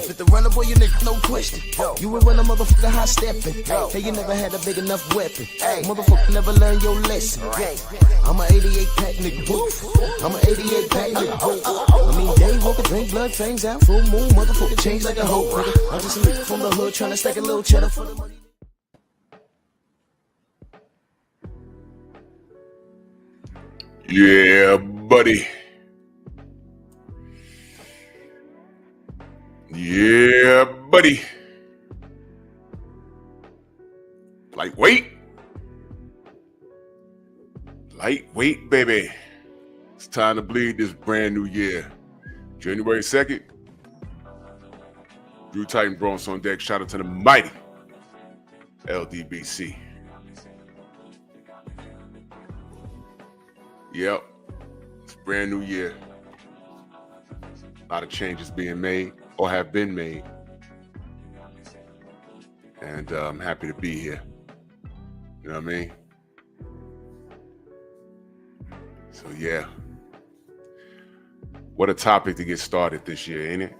Fit the runner, boy, you nigga, no question. You ain't run a motherfucker high stepping. Hey, you never had a big enough weapon. Motherfucker never learned your lesson. I'm a 88 pack nigga, I'm a 88 pack nigga. I mean, day walker, drink blood, fangs out, full moon, motherfucker change like a hoe. I'm just a nigga from the hood trying to stack a little cheddar for the money. Yeah, buddy. Yeah, buddy. Lightweight. Lightweight, baby. It's time to bleed this brand new year. January 2nd. Drew Titan Bronx on deck. Shout out to the mighty LDBC. Yep. It's brand new year. A lot of changes being made or have been made. And I'm happy to be here. You know what I mean? So yeah. What a topic to get started this year, ain't it?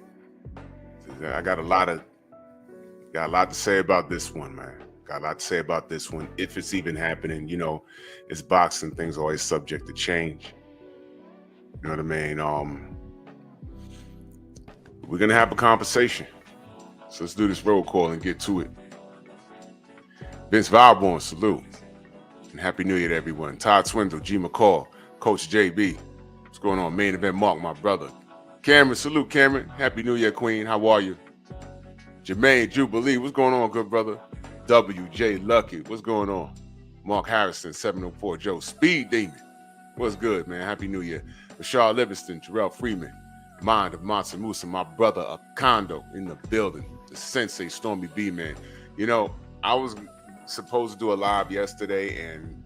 I got a lot to say about this one, man. Got a lot to say about this one, if it's even happening. You know, it's boxing, things are always subject to change. You know what I mean? We're gonna have a conversation. So let's do this roll call and get to it. Vince Valborn, salute. And Happy New Year to everyone. Todd Swindle, G. McCall, Coach JB. What's going on? Main Event Mark, my brother. Cameron, salute Cameron. Happy New Year, Queen. How are you? Jermaine Jubilee, what's going on, good brother? WJ Lucky, what's going on? Mark Harrison, 704 Joe. Speed Demon, what's good, man? Happy New Year. Rashard Livingston, Jarrell Freeman, Mind of Mansa Musa, my brother Akondo in the building. The Sensei Stormy B, man. You know, I was supposed to do a live yesterday, and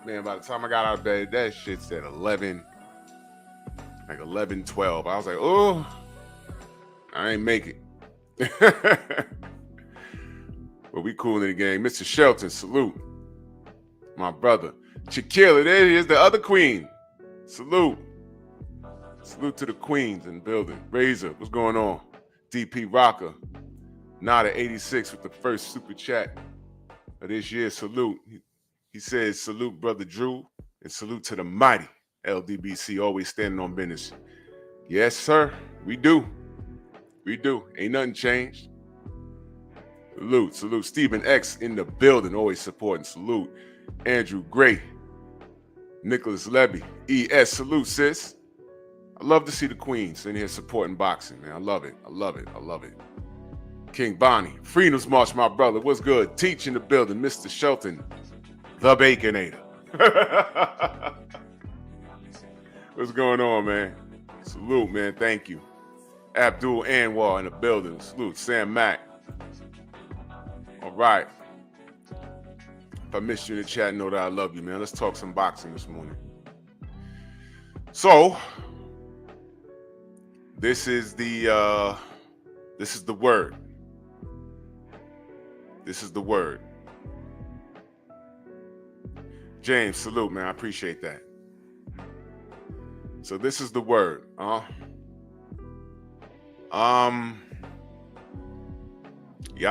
man, by the time I got out of bed, that shit's at 11, like 11, 12. I was like, oh, I ain't make it. But we cool in the game. Mr. Shelton, salute. My brother. Shaquilla, there he is, the other queen. Salute. Salute to the queens in the building. Razor, what's going on? DP Rocker. Nada 86 with the first super chat of this year. Salute. He says, salute, brother Drew, and salute to the mighty LDBC, always standing on business. Yes, sir. We do. We do. Ain't nothing changed. Salute. Salute. Stephen X in the building, always supporting. Salute. Andrew Gray. Nicholas Levy. ES. Salute, sis. I love to see the queens in here supporting boxing, man. I love it. I love it. I love it. King Bonnie. Freedom's March, my brother. What's good? Teach in the building. Mr. Shelton. The Baconator. What's going on, man? Salute, man. Thank you. Abdul Anwar in the building. Salute. Sam Mack. All right. If I missed you in the chat, know that I love you, man. Let's talk some boxing this morning. So, this is the word. This is the word. James, salute, man. I appreciate that. So this is the word. Y'all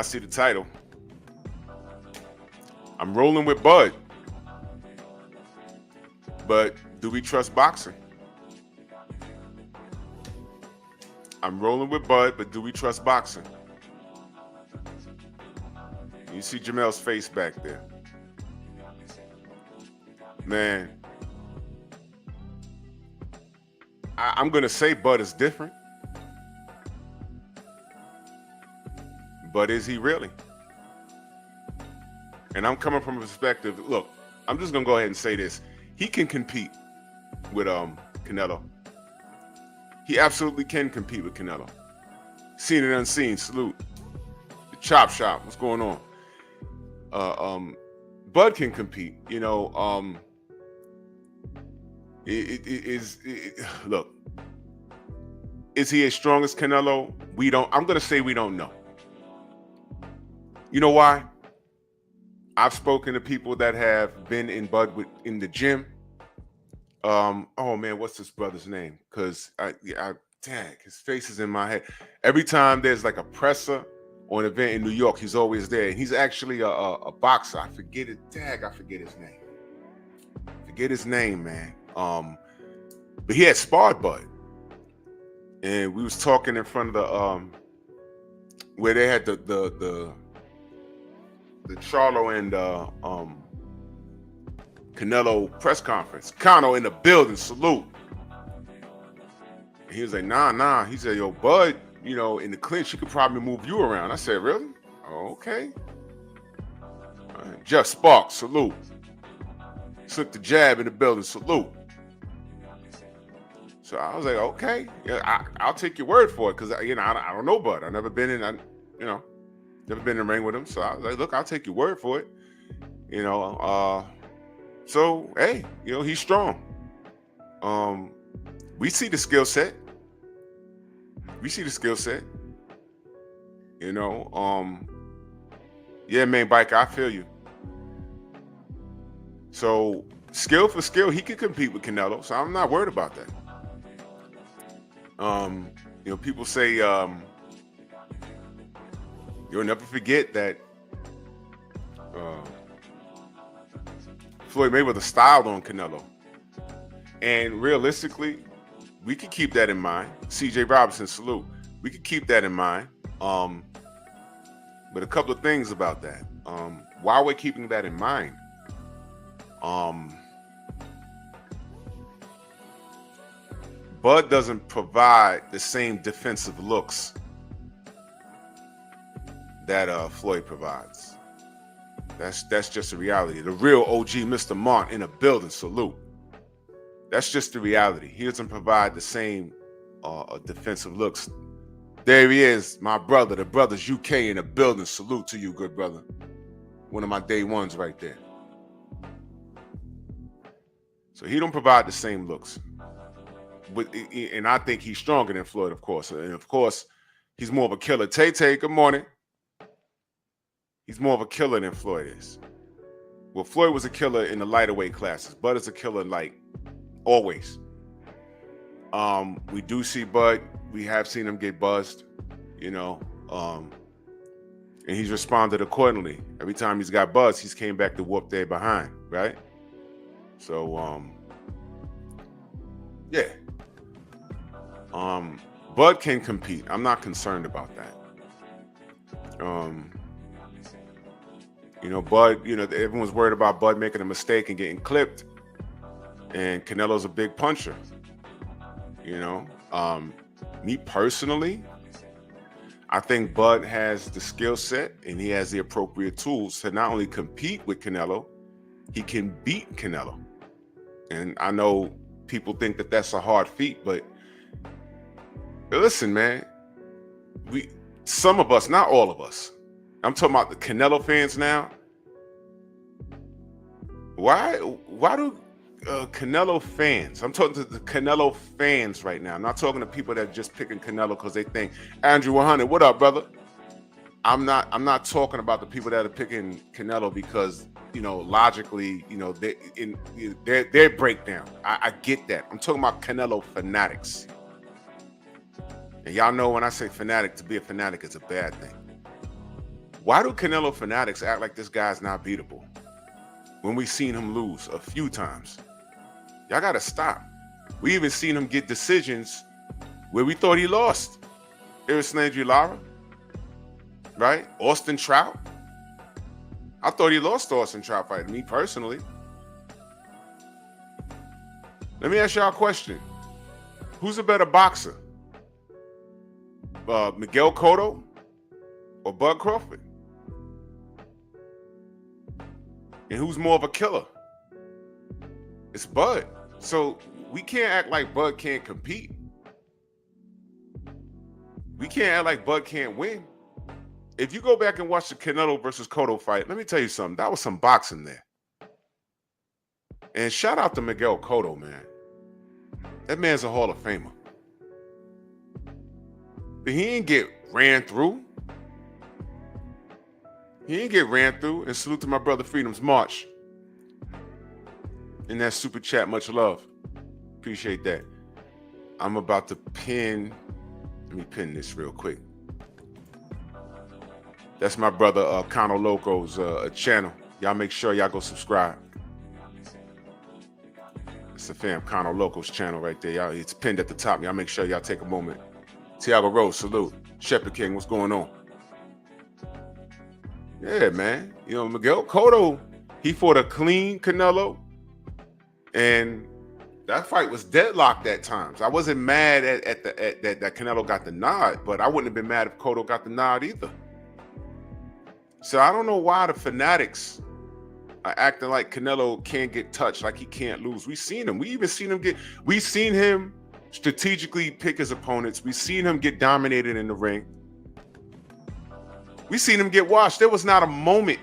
see the title. I'm rolling with Bud. But do we trust boxing? I'm rolling with Bud, but do we trust boxing? You see Jamel's face back there. Man, I'm going to say Bud is different. But is he really? And I'm coming from a perspective, look, I'm just going to go ahead and say this. He can compete with Canelo. He absolutely can compete with Canelo. Seen and unseen, salute. The chop shop, what's going on? Bud can compete, you know. Look, is he as strong as Canelo? I'm gonna say we don't know. You know why? I've spoken to people that have been in in the gym. Oh man, what's this brother's name? Because dang, his face is in my head. Every time there's like a presser or an event in New York, he's always there. And he's actually a boxer. I forget it. Dang, I forget his name. Forget his name, man. But he had sparred Bud, and we was talking in front of the where they had the Charlo and Canelo press conference. Cano in the building, salute. And he was like, nah. He said, yo, Bud, you know, in the clinch, he could probably move you around. I said, really? Oh, okay. Jeff Sparks, salute. Slipped the jab in the building, salute. So I was like, okay, yeah, I'll take your word for it, because you know I don't know Bud. I've never been in, never been in the ring with him. So I was like, look, I'll take your word for it. You know, so hey, you know, he's strong. We see the skill set. You know, yeah, man, Biker, I feel you. So skill for skill, he could compete with Canelo. So I'm not worried about that. You know, people say you'll never forget that Floyd Mayweather styled on Canelo. And realistically, we could keep that in mind. CJ Robinson, salute. We could keep that in mind. But a couple of things about that. Why we're keeping that in mind? Bud doesn't provide the same defensive looks that Floyd provides. That's just a reality. The real OG Mr. Mont in a building, salute. That's just the reality. He doesn't provide the same defensive looks. There he is, my brother, the Brothers UK in a building. Salute to you, good brother. One of my day ones right there. So he don't provide the same looks. And I think he's stronger than Floyd, of course. And of course, he's more of a killer. Tay, good morning. He's more of a killer than Floyd is. Well, Floyd was a killer in the lighter weight classes. Bud is a killer, like, always. We do see Bud. We have seen him get buzzed, you know. And he's responded accordingly. Every time he's got buzzed, he's came back to whoop their behind, right? So, yeah. Bud can compete. I'm not concerned about that. You know, Bud, you know, everyone's worried about Bud making a mistake and getting clipped. And Canelo's a big puncher. You know, me personally, I think Bud has the skill set and he has the appropriate tools to not only compete with Canelo, he can beat Canelo. And I know people think that that's a hard feat, but listen, man, some of us, not all of us, I'm talking about the Canelo fans now. Why do Canelo fans, I'm talking to the Canelo fans right now. I'm not talking to people that are just picking Canelo because they think, Andrew 100, what up, brother? I'm not talking about the people that are picking Canelo because, you know, logically, you know, their breakdown. I get that. I'm talking about Canelo fanatics. And y'all know when I say fanatic, to be a fanatic is a bad thing. Why do Canelo fanatics act like this guy's not beatable when we've seen him lose a few times? Y'all gotta stop. We even seen him get decisions where we thought he lost. Eris Landry Lara, right? Austin Trout. I thought he lost the Austin Trout fight, me personally. Let me ask y'all a question. Who's a better boxer? Miguel Cotto or Bud Crawford? And who's more of a killer? It's Bud. So we can't act like Bud can't compete. We can't act like Bud can't win. If you go back and watch the Canelo versus Cotto fight, let me tell you something. That was some boxing there. And shout out to Miguel Cotto, man. That man's a Hall of Famer. But he didn't get ran through. He didn't get ran through. And salute to my brother Freedom's March. In that super chat, much love. Appreciate that. I'm about to pin. Let me pin this real quick. That's my brother Cano Loco's channel. Y'all make sure y'all go subscribe. It's the fam Cano Loco's channel right there. Y'all, it's pinned at the top. Y'all make sure y'all take a moment. Tiago Rose, salute. Shepherd King, what's going on? Yeah, man. You know, Miguel Cotto, he fought a clean Canelo. And that fight was deadlocked at times. I wasn't mad at that Canelo got the nod, but I wouldn't have been mad if Cotto got the nod either. So I don't know why the Fanatics are acting like Canelo can't get touched, like he can't lose. We've seen him. We've seen him strategically pick his opponents. We've seen him get dominated in the ring. We've seen him get washed. There was not a moment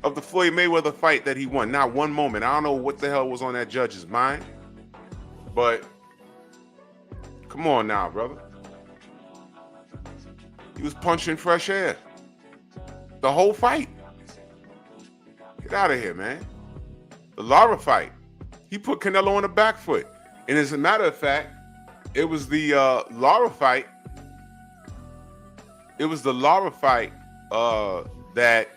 of the Floyd Mayweather fight that he won. Not one moment. I don't know what the hell was on that judge's mind. But come on now, brother. He was punching fresh air the whole fight. Get out of here, man. The Lara fight, he put Canelo on the back foot. And as a matter of fact, it was the Lara fight. It was the Lara fight that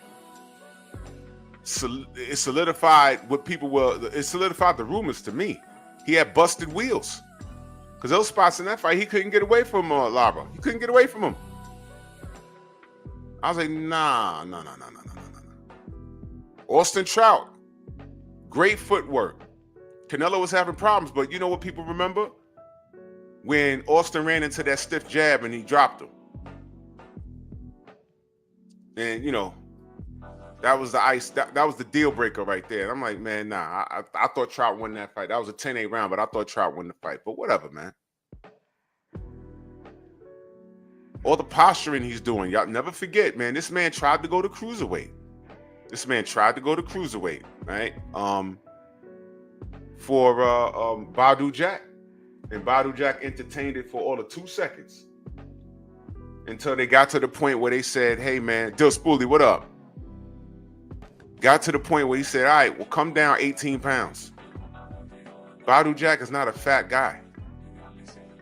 it solidified what people were. It solidified the rumors to me. He had busted wheels because those spots in that fight, he couldn't get away from Lara. He couldn't get away from him. I was like, nah. Austin Trout, great footwork. Canelo was having problems, but you know what people remember? When Austin ran into that stiff jab and he dropped him. And, you know, that was the ice. That was the deal breaker right there. And I'm like, man, nah. I thought Trout won that fight. That was a 10-8 round, but I thought Trout won the fight. But whatever, man. All the posturing he's doing. Y'all never forget, man. This man tried to go to cruiserweight. Right? For Badu Jack. And Badu Jack entertained it for all of 2 seconds. Until they got to the point where they said, hey, man, Dill Spoolie, what up? Got to the point where he said, all right, well, come down 18 pounds. Badu Jack is not a fat guy.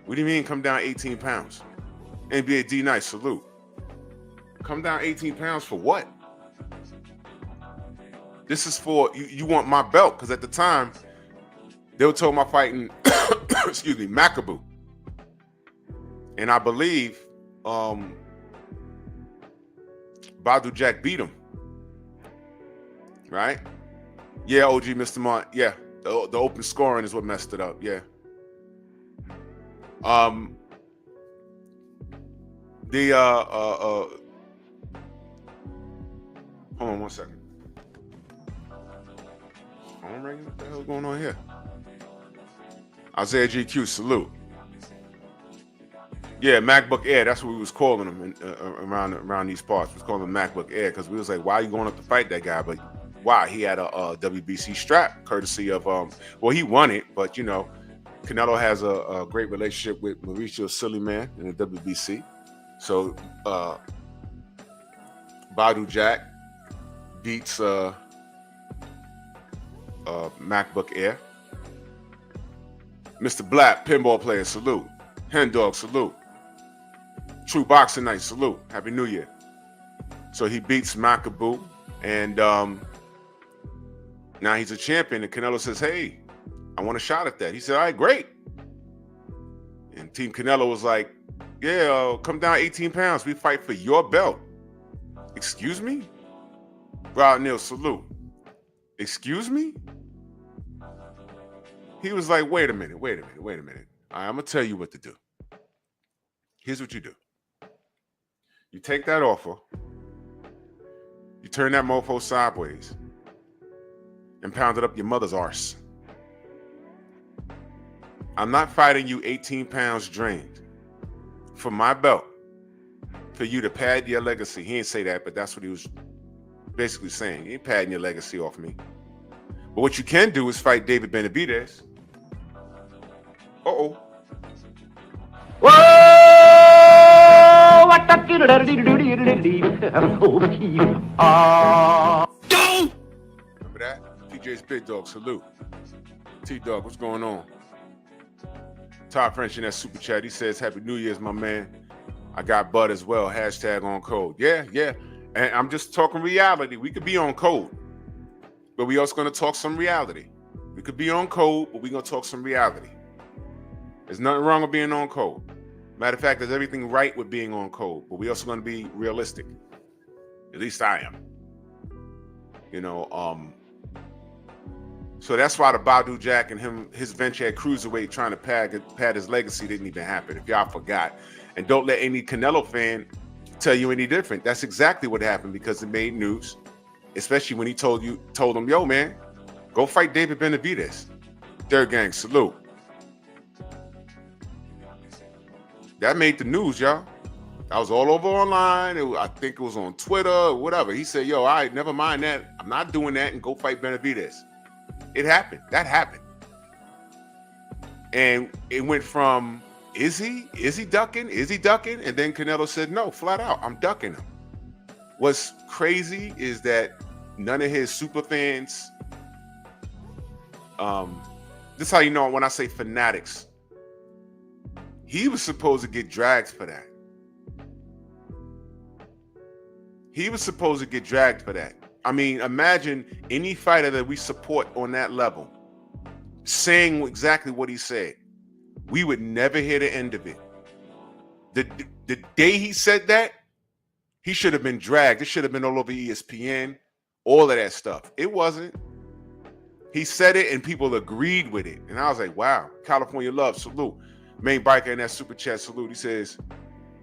What do you mean come down 18 pounds? NBA D Nice, salute. Come down 18 pounds for what? This is for, you want my belt, because at the time, they were talking about fighting, excuse me, Macaboo. And I believe Badu Jack beat him. Right? Yeah, OG Mr. Mont. Yeah, the open scoring is what messed it up. Yeah. Hold on 1 second. Phone ringing? What the hell's going on here? Isaiah GQ, salute. Yeah, MacBook Air. That's what we was calling him around these parts. We was calling him MacBook Air because we was like, why are you going up to fight that guy? But why? He had a WBC strap, courtesy of well, he won it, but you know, Canelo has a great relationship with Mauricio Suleiman in the WBC. So Badu Jack beats MacBook Air. Mr. Black, pinball player, salute. Hen Dog, salute. True Boxing Night, salute. Happy New Year. So he beats Macaboo, and now he's a champion. And Canelo says, hey, I want a shot at that. He said, all right, great. And Team Canelo was like, yeah, come down 18 pounds. We fight for your belt. Excuse me? Rod Neal, salute. Excuse me? He was like, wait a minute. All right, I'm going to tell you what to do. Here's what you do. You take that offer. You turn that mofo sideways and pound it up your mother's arse. I'm not fighting you 18 pounds drained for my belt for you to pad your legacy. He didn't say that, but that's what he was basically saying. You ain't padding your legacy off me. But what you can do is fight David Benavidez. Uh-oh. Whoa! Remember that? TJ's Big Dog, salute. T-Dog, what's going on? Todd French in that super chat, he says, Happy New Year's, my man. I got Bud as well, hashtag on code. Yeah. And I'm just talking reality. We could be on code, but we also going to talk some reality. We could be on code, but we're going to talk some reality. There's nothing wrong with being on code. Matter of fact, there's everything right with being on code, but we also going to be realistic. At least I am. So that's why the Badu Jack and his venture at Cruiserweight trying to pad his legacy didn't even happen, if y'all forgot. And don't let any Canelo fan tell you any different. That's exactly what happened, because it made news, especially when he told him, yo, man, go fight David Benavidez. Third Gang, salute. That made the news, y'all. I was all over online. I think it was on Twitter or whatever. He said, yo, all right, never mind that. I'm not doing that, and go fight Benavidez. It happened. That happened. And it went from, is he ducking? Is he ducking? And then Canelo said, no, flat out, I'm ducking him. What's crazy is that none of his super fans, this is how you know when I say fanatics, he was supposed to get dragged for that. He was supposed to get dragged for that. I mean, imagine any fighter that we support on that level saying exactly what he said. We would never hear the end of it. The day he said that, he should have been dragged. It should have been all over ESPN, all of that stuff. It wasn't. He said it and people agreed with it. And I was like, wow, California love, salute. Main biker in that super chat, salute. He says,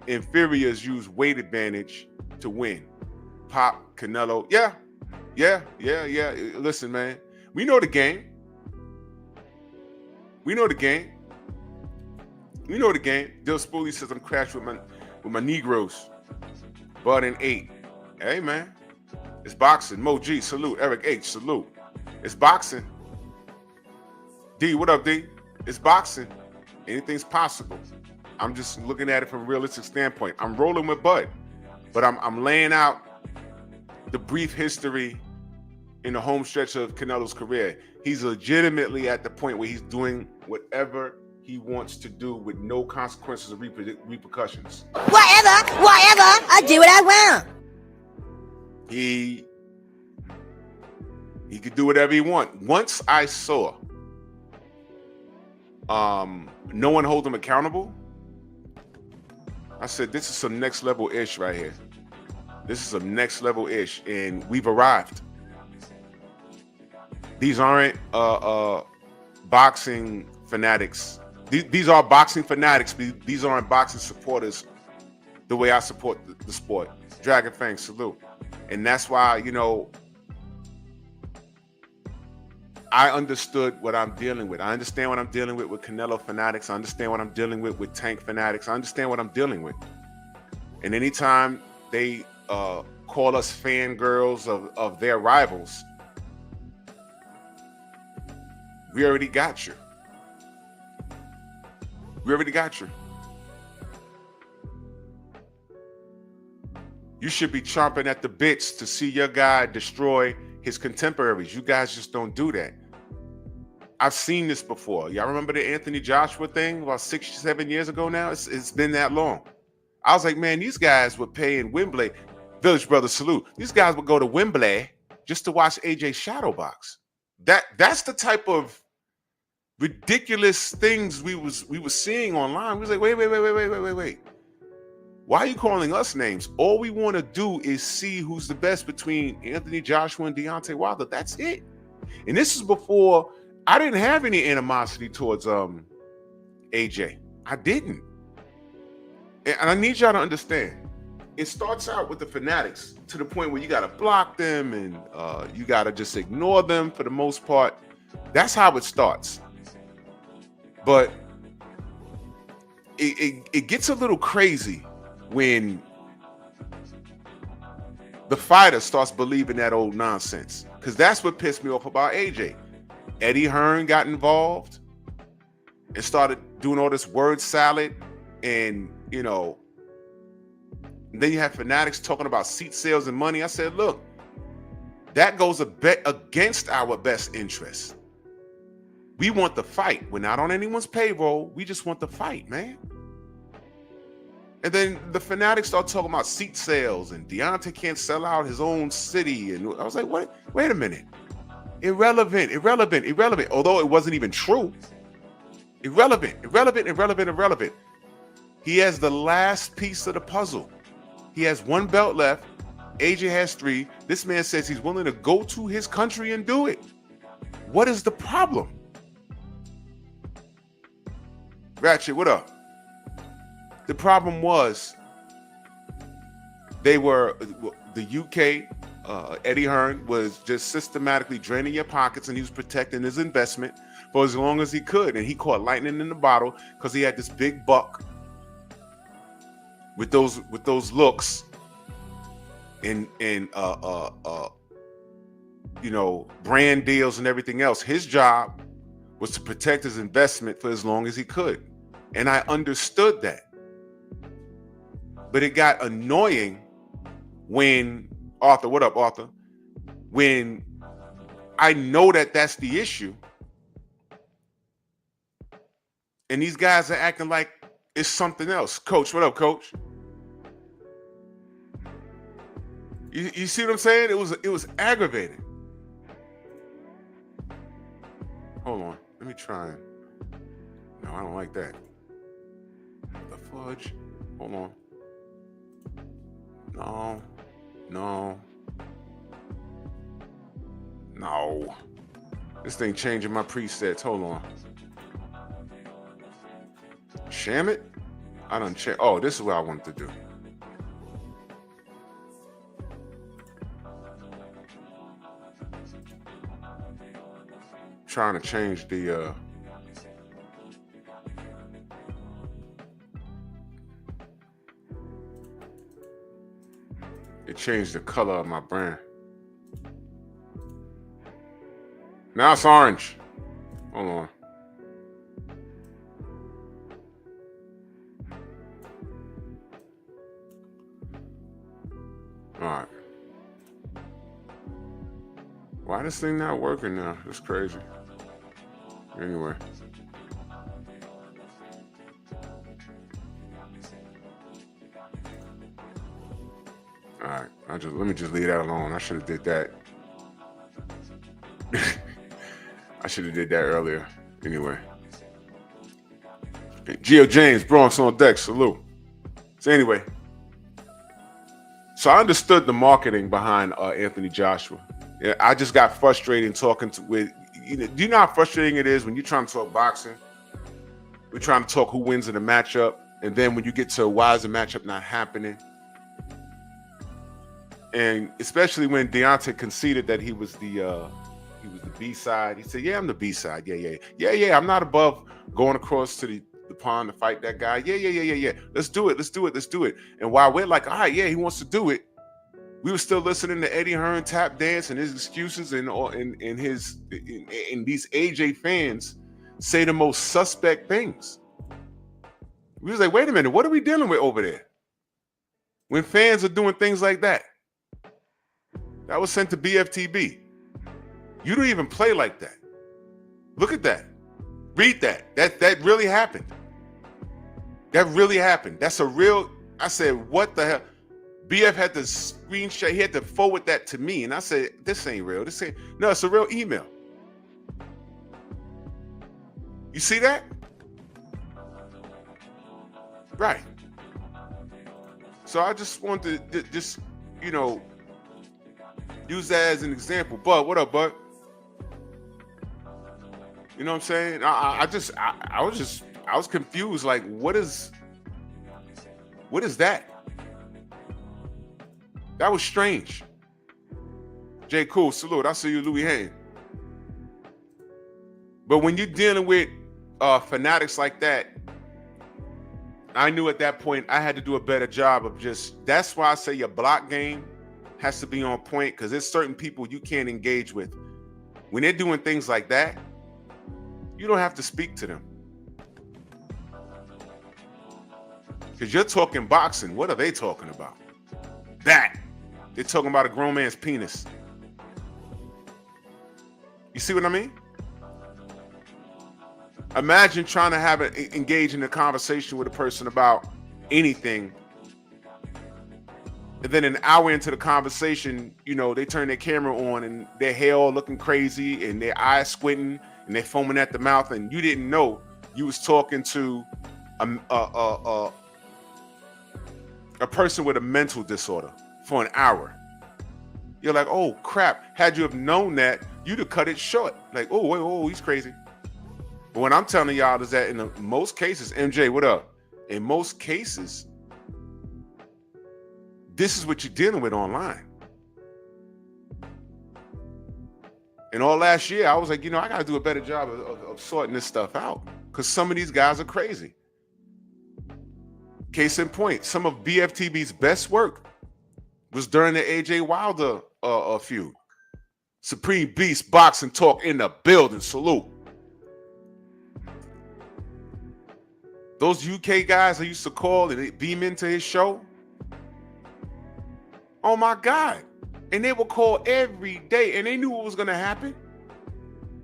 inferiors use weight advantage to win. Pop, Canelo. Yeah. Listen, man, we know the game. Dill Spoolie says, I'm crashed with my Negroes. Bud and 8. Hey, man. It's boxing. Mo G, salute. Eric H, salute. It's boxing. D, what up, D? It's boxing. Anything's possible. I'm just looking at it from a realistic standpoint. I'm rolling with Bud, but I'm laying out the brief history in the home stretch of Canelo's career. He's legitimately at the point where he's doing whatever he wants to do with no consequences or repercussions. Whatever, I do what I want. He could do whatever he wants. Once I saw no one hold him accountable, I said, this is some next level ish right here. This is some next level ish, and we've arrived. These aren't boxing fanatics. These are boxing fanatics. These aren't boxing supporters the way I support the sport. Dragon Fang, salute. And that's why, I understood what I'm dealing with. I understand what I'm dealing with Canelo fanatics. I understand what I'm dealing with Tank fanatics. I understand what I'm dealing with. And anytime they call us fangirls of their rivals, we already got you. You should be chomping at the bits to see your guy destroy his contemporaries. You guys just don't do that. I've seen this before. Y'all remember the Anthony Joshua thing about 6-7 years ago now? It's been that long. I was like, man, these guys would pay in Wembley. Village Brothers, salute. These guys would go to Wembley just to watch AJ shadowbox. That's the type of ridiculous things we were seeing online. We was like, wait. Why are you calling us names? All we want to do is see who's the best between Anthony Joshua and Deontay Wilder. That's it. And this is before I didn't have any animosity towards AJ. I didn't. And I need y'all to understand. It starts out with the fanatics to the point where you got to block them and you got to just ignore them for the most part. That's how it starts. But it gets a little crazy when the fighter starts believing that old nonsense. Because that's what pissed me off about AJ. Eddie Hearn got involved and started doing all this word salad. And, you know, then you have Fanatics talking about seat sales and money. I said, look, that goes a bit against our best interests. We want the fight. We're not on anyone's payroll. We just want the fight, man. And then the Fanatics start talking about seat sales and Deontay can't sell out his own city. And I was like, what? Wait a minute. Irrelevant. Although it wasn't even true. Irrelevant. He has the last piece of the puzzle. He has one belt left. AJ has 3. This man says he's willing to go to his country and do it. What is the problem? Ratchet, what up? The problem was the UK, Eddie Hearn was just systematically draining your pockets, and he was protecting his investment for as long as he could. And he caught lightning in the bottle because he had this big buck with those looks and you know, brand deals and everything else. His job was to protect his investment for as long as he could. And I understood that. But it got annoying when Arthur, what up, Arthur? When I know that that's the issue, and these guys are acting like it's something else. Coach, what up, Coach? You see what I'm saying? It was aggravating. Hold on, let me try and. No, I don't like that. The fudge. Hold on. No. This thing changing my presets. Hold on. Sham it? I done check. Oh, this is what I wanted to do. Trying to change the it changed the color of my brand. Now it's orange. Hold on. All right. Why this thing not working now? It's crazy. Anyway. All right. Let me just leave that alone. I should have did that. I should have did that earlier. Anyway. Gio James, Bronx on deck. Salute. So anyway. So I understood the marketing behind Anthony Joshua. Yeah, I just got frustrated talking with. Do you know how frustrating it is when you're trying to talk boxing? We're trying to talk who wins in a matchup, and then when you get to why is the matchup not happening? And especially when Deontay conceded that he was the B side. He said, "Yeah, I'm the B side. Yeah. I'm not above going across to the pond to fight that guy. Yeah. Let's do it. And while we're like, all right, yeah, he wants to do it, we were still listening to Eddie Hearn tap dance and his excuses and these AJ fans say the most suspect things. We was like, wait a minute, what are we dealing with over there? When fans are doing things like that. That was sent to BFTB. You don't even play like that. Look at that. Read that. That really happened. That really happened. That's a real, I said, what the hell? BF had to screenshot, he had to forward that to me. And I said, this ain't real. No, it's a real email. You see that? Right. So I just wanted to just, use that as an example. Bud, what up, Bud? You know what I'm saying? I was confused. Like, what is that? That was strange. J. Cool, salute. I see you, Louis Hayne. But when you're dealing with fanatics like that, I knew at that point I had to do a better job of that's why I say your block game has to be on point because there's certain people you can't engage with. When they're doing things like that, you don't have to speak to them. Because you're talking boxing. What are they talking about? That. They're talking about a grown man's penis. You see what I mean? Imagine trying to engage in a conversation with a person about anything. And then an hour into the conversation, you know, they turn their camera on and their hair all looking crazy and their eyes squinting and they're foaming at the mouth, and you didn't know you was talking to a person with a mental disorder for an hour. You're like, oh crap, had you have known that, you'd have cut it short. Like, oh, wait, oh, he's crazy. But what I'm telling y'all is that in most cases, MJ, what up? In most cases, this is what you're dealing with online. And all last year, I was like, you know, I got to do a better job of sorting this stuff out because some of these guys are crazy. Case in point, some of BFTB's best work was during the AJ Wilder feud. Supreme Beast Boxing Talk in the building. Salute. Those UK guys I used to call and they beam into his show. Oh my God. And they would call every day and they knew what was going to happen.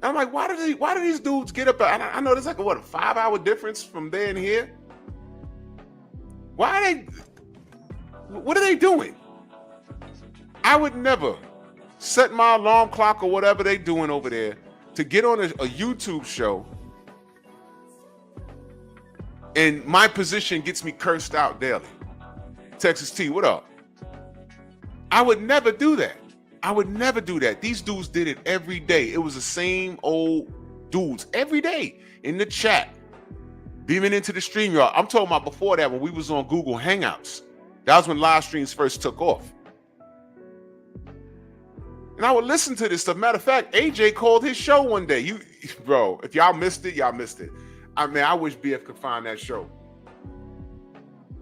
I'm like, why do these dudes get up? I know there's like a 5-hour difference from there and here. What are they doing? I would never set my alarm clock or whatever they doing over there to get on a YouTube show and my position gets me cursed out daily. Texas T, what up? I would never do that. I would never do that. These dudes did it every day. It was the same old dudes every day in the chat, beaming into the StreamYard. I'm talking about before that when we was on Google Hangouts. That was when live streams first took off. And I would listen to this stuff. Matter of fact, AJ called his show one day. Bro, if y'all missed it, y'all missed it. I mean, I wish BF could find that show.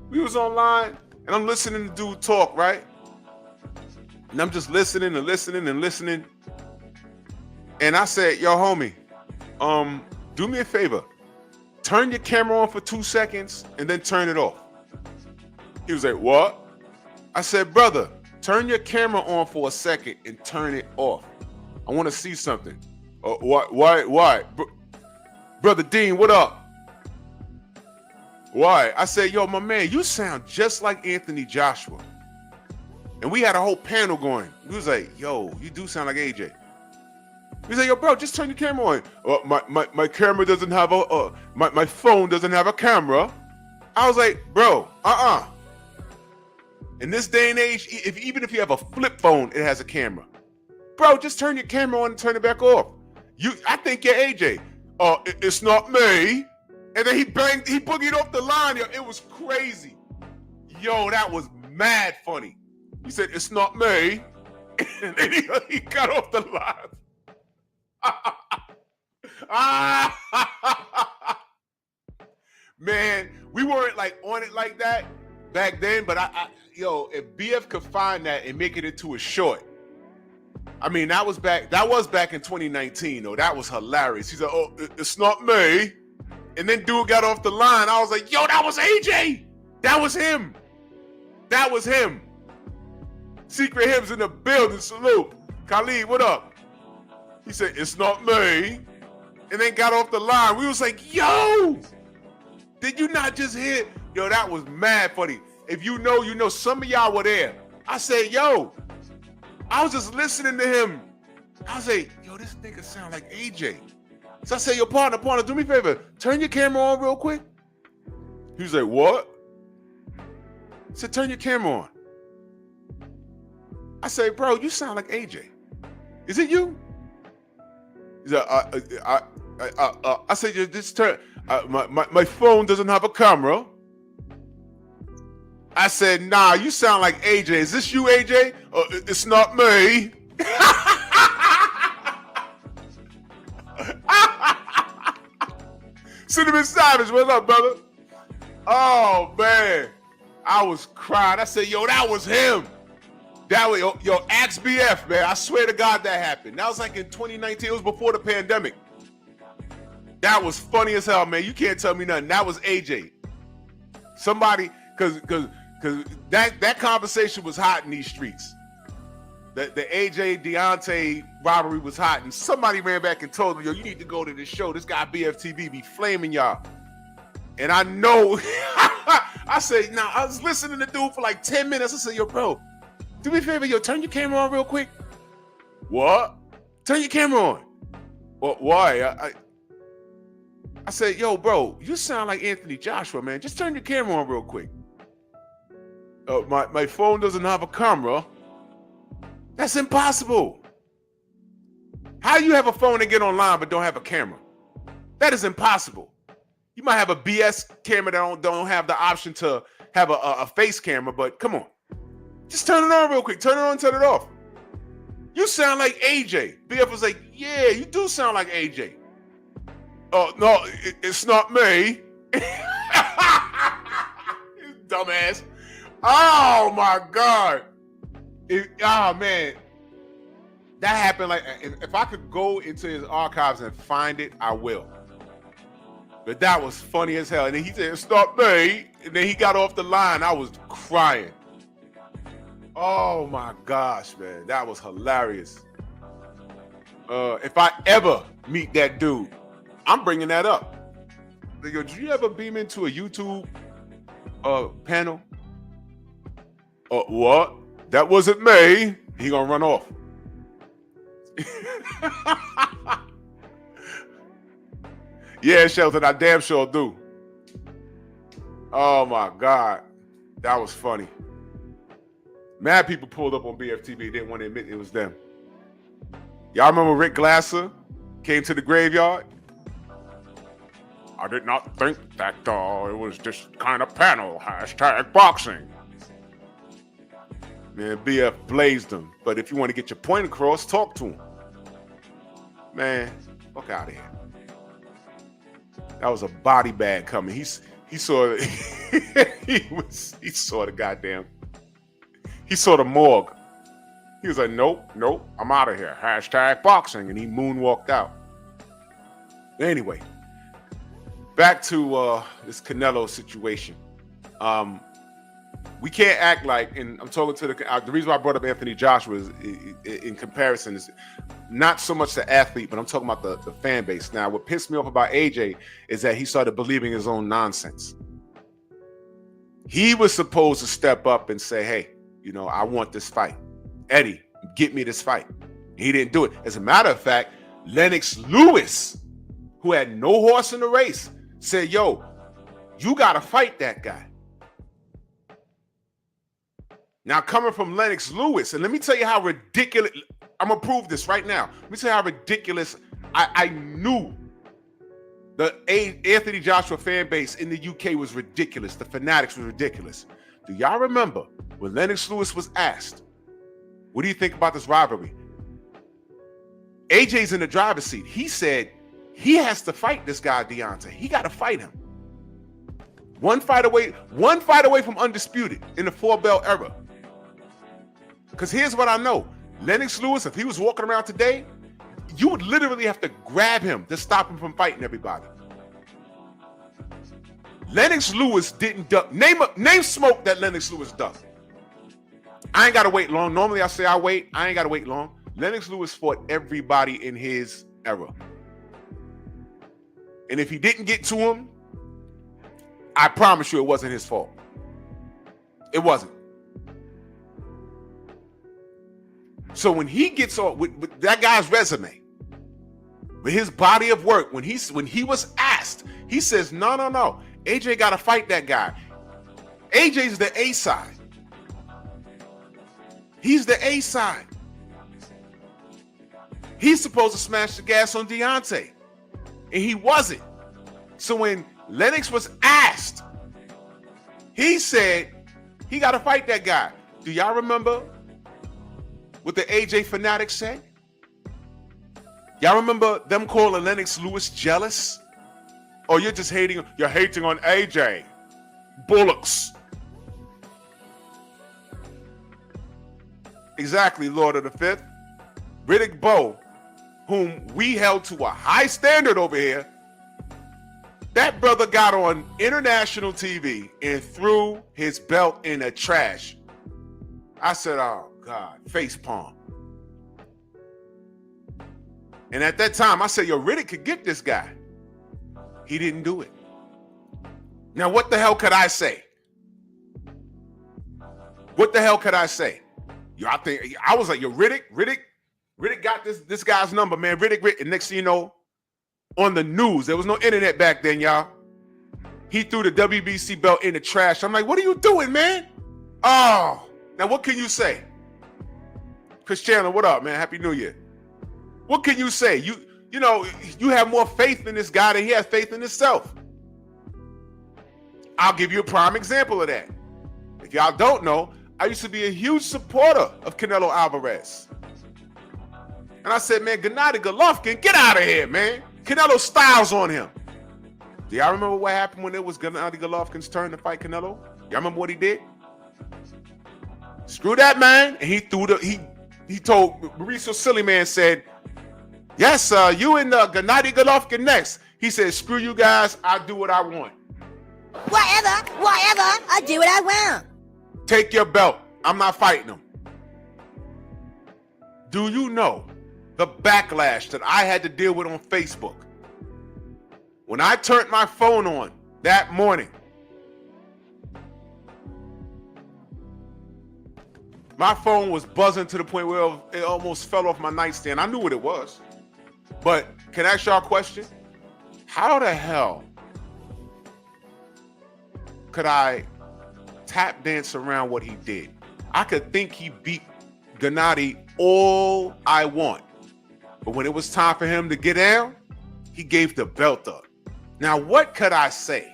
We was online and I'm listening to dude talk, right? And I'm just listening and listening and listening. And I said, yo, homie, do me a favor. Turn your camera on for 2 seconds and then turn it off. He was like, what? I said, brother, turn your camera on for a second and turn it off. I want to see something. Why? Brother Dean, what up? Why? I said, yo, my man, you sound just like Anthony Joshua. And we had a whole panel going. We was like, yo, you do sound like AJ. We was like, yo, bro, just turn your camera on. My camera doesn't have my phone doesn't have a camera. I was like, bro, In this day and age, even if you have a flip phone, it has a camera. Bro, just turn your camera on and turn it back off. I think you're AJ. It's not me. And then he boogied off the line. Yo, it was crazy. Yo, that was mad funny. He said, it's not me. And then he got off the line. Man, we weren't like on it like that back then, but if BF could find that and make it into a short, I mean, that was back in 2019, though. That was hilarious. He's like, oh, it's not me. And then dude got off the line. I was like, yo, that was AJ. That was him. That was him. Secret Hims in the building. Salute. Khalid, what up? He said, it's not me. And then got off the line. We was like, yo, did you not just hear? Yo, that was mad funny. If you know, you know. Some of y'all were there. I said, yo, I was just listening to him. I was like, yo, this nigga sound like AJ. So I said, yo, partner, do me a favor. Turn your camera on real quick. He was like, what? I said, turn your camera on. I say, bro, you sound like AJ. Is it you? He's like, I said, just turn. My phone doesn't have a camera. I said, nah, you sound like AJ. Is this you, AJ? It's not me. Cinnamon Savage, what's up, brother? Oh, man. I was crying. I said, yo, that was him. That was yo, ask BF, man. I swear to God that happened. That was like in 2019. It was before the pandemic. That was funny as hell, man. You can't tell me nothing. That was AJ. Somebody, cause that conversation was hot in these streets. The AJ Deontay rivalry was hot, and somebody ran back and told me, yo, you need to go to this show. This guy BFTV be flaming y'all. And I know, I said, nah, I was listening to dude for like 10 minutes. I said, yo, bro, do me a favor, yo, turn your camera on real quick. What? Turn your camera on. Well, why? I said, yo, bro, you sound like Anthony Joshua, man. Just turn your camera on real quick. My phone doesn't have a camera. That's impossible. How do you have a phone and get online but don't have a camera? That is impossible. You might have a BS camera that don't have the option to have a face camera, but come on. Just turn it on real quick. Turn it on, turn it off. You sound like AJ. BF was like, yeah, you do sound like AJ. Oh, no, it's not me. Dumbass. Oh, my God. Oh, man. That happened like, if I could go into his archives and find it, I will. But that was funny as hell. And then he said, it's not me. And then he got off the line. I was crying. Oh, my gosh, man. That was hilarious. If I ever meet that dude, I'm bringing that up. Yo, did you ever beam into a YouTube panel? What? That wasn't me. He gonna run off. Yeah, Shelton, I damn sure do. Oh my God. That was funny. Mad people pulled up on BFTV. Didn't want to admit it was them. Y'all remember Rick Glasser came to the graveyard? I did not think that it was this kind of panel. #boxing. Man, BF blazed him. But if you want to get your point across, talk to him. Man, fuck out of here. That was a body bag coming. He saw he saw the goddamn. He saw the morgue. He was like, nope, I'm out of here. #boxing. And he moonwalked out. Anyway, back to this Canelo situation. We can't act like, and I'm talking to the reason why I brought up Anthony Joshua is in comparison is not so much the athlete, but I'm talking about the fan base. Now, what pissed me off about AJ is that he started believing his own nonsense. He was supposed to step up and say, hey, I want this fight. Eddie, get me this fight. He didn't do it. As a matter of fact, Lennox Lewis, who had no horse in the race, said, yo, you got to fight that guy. Now, coming from Lennox Lewis, and let me tell you how ridiculous, I'm going to prove this right now. Let me tell you how ridiculous I knew the Anthony Joshua fan base in the UK was ridiculous. The Fanatics was ridiculous. Do y'all remember when Lennox Lewis was asked, what do you think about this rivalry? AJ's in the driver's seat. He said he has to fight this guy, Deontay. He got to fight him. One fight away from undisputed in the 4-belt era. Because here's what I know. Lennox Lewis, if he was walking around today, you would literally have to grab him to stop him from fighting everybody. Lennox Lewis didn't duck. Name smoke that Lennox Lewis ducked. I ain't got to wait long. Normally I say I wait. I ain't got to wait long. Lennox Lewis fought everybody in his era. And if he didn't get to him, I promise you it wasn't his fault. It wasn't. So when he gets on with that guy's resume, with his body of work, when he was asked, he says, no. AJ got to fight that guy. AJ's the A side. He's the A side. He's supposed to smash the gas on Deontay. And he wasn't. So when Lennox was asked, he said he got to fight that guy. Do y'all remember what the AJ Fanatics said? Y'all remember them calling Lennox Lewis jealous? Oh, you're hating on AJ. Bullocks. Exactly, Lord of the Fifth. Riddick Bowe, whom we held to a high standard over here, that brother got on international TV and threw his belt in the trash. I said, oh, God, face palm. And at that time, I said, yo, Riddick could get this guy. He didn't do it. Now, what the hell could I say? What the hell could I say? Yo, I was like, yo, Riddick got this guy's number, man. Riddick, and next thing you know, on the news, there was no internet back then, y'all. He threw the WBC belt in the trash. I'm like, what are you doing, man? Oh, now what can you say? Chris Chandler, what up, man? Happy New Year. What can you say? You know, you have more faith in this guy than he has faith in himself. I'll give you a prime example of that. If y'all don't know, I used to be a huge supporter of Canelo Alvarez. And I said, man, Gennady Golovkin, get out of here, man. Canelo styles on him. Do y'all remember what happened when it was Gennady Golovkin's turn to fight Canelo? Y'all remember what he did? Screw that, man. And he told Mauricio Sillyman said, yes, you and Gennady Golovkin next. He said, screw you guys, I do what I want. Whatever, I do what I want. Take your belt. I'm not fighting him. Do you know the backlash that I had to deal with on Facebook? When I turned my phone on that morning, my phone was buzzing to the point where it almost fell off my nightstand. I knew what it was. But can I ask y'all a question? How the hell could I tap dance around what he did? I could think he beat Gennady all I want. But when it was time for him to get down, he gave the belt up. Now, what could I say?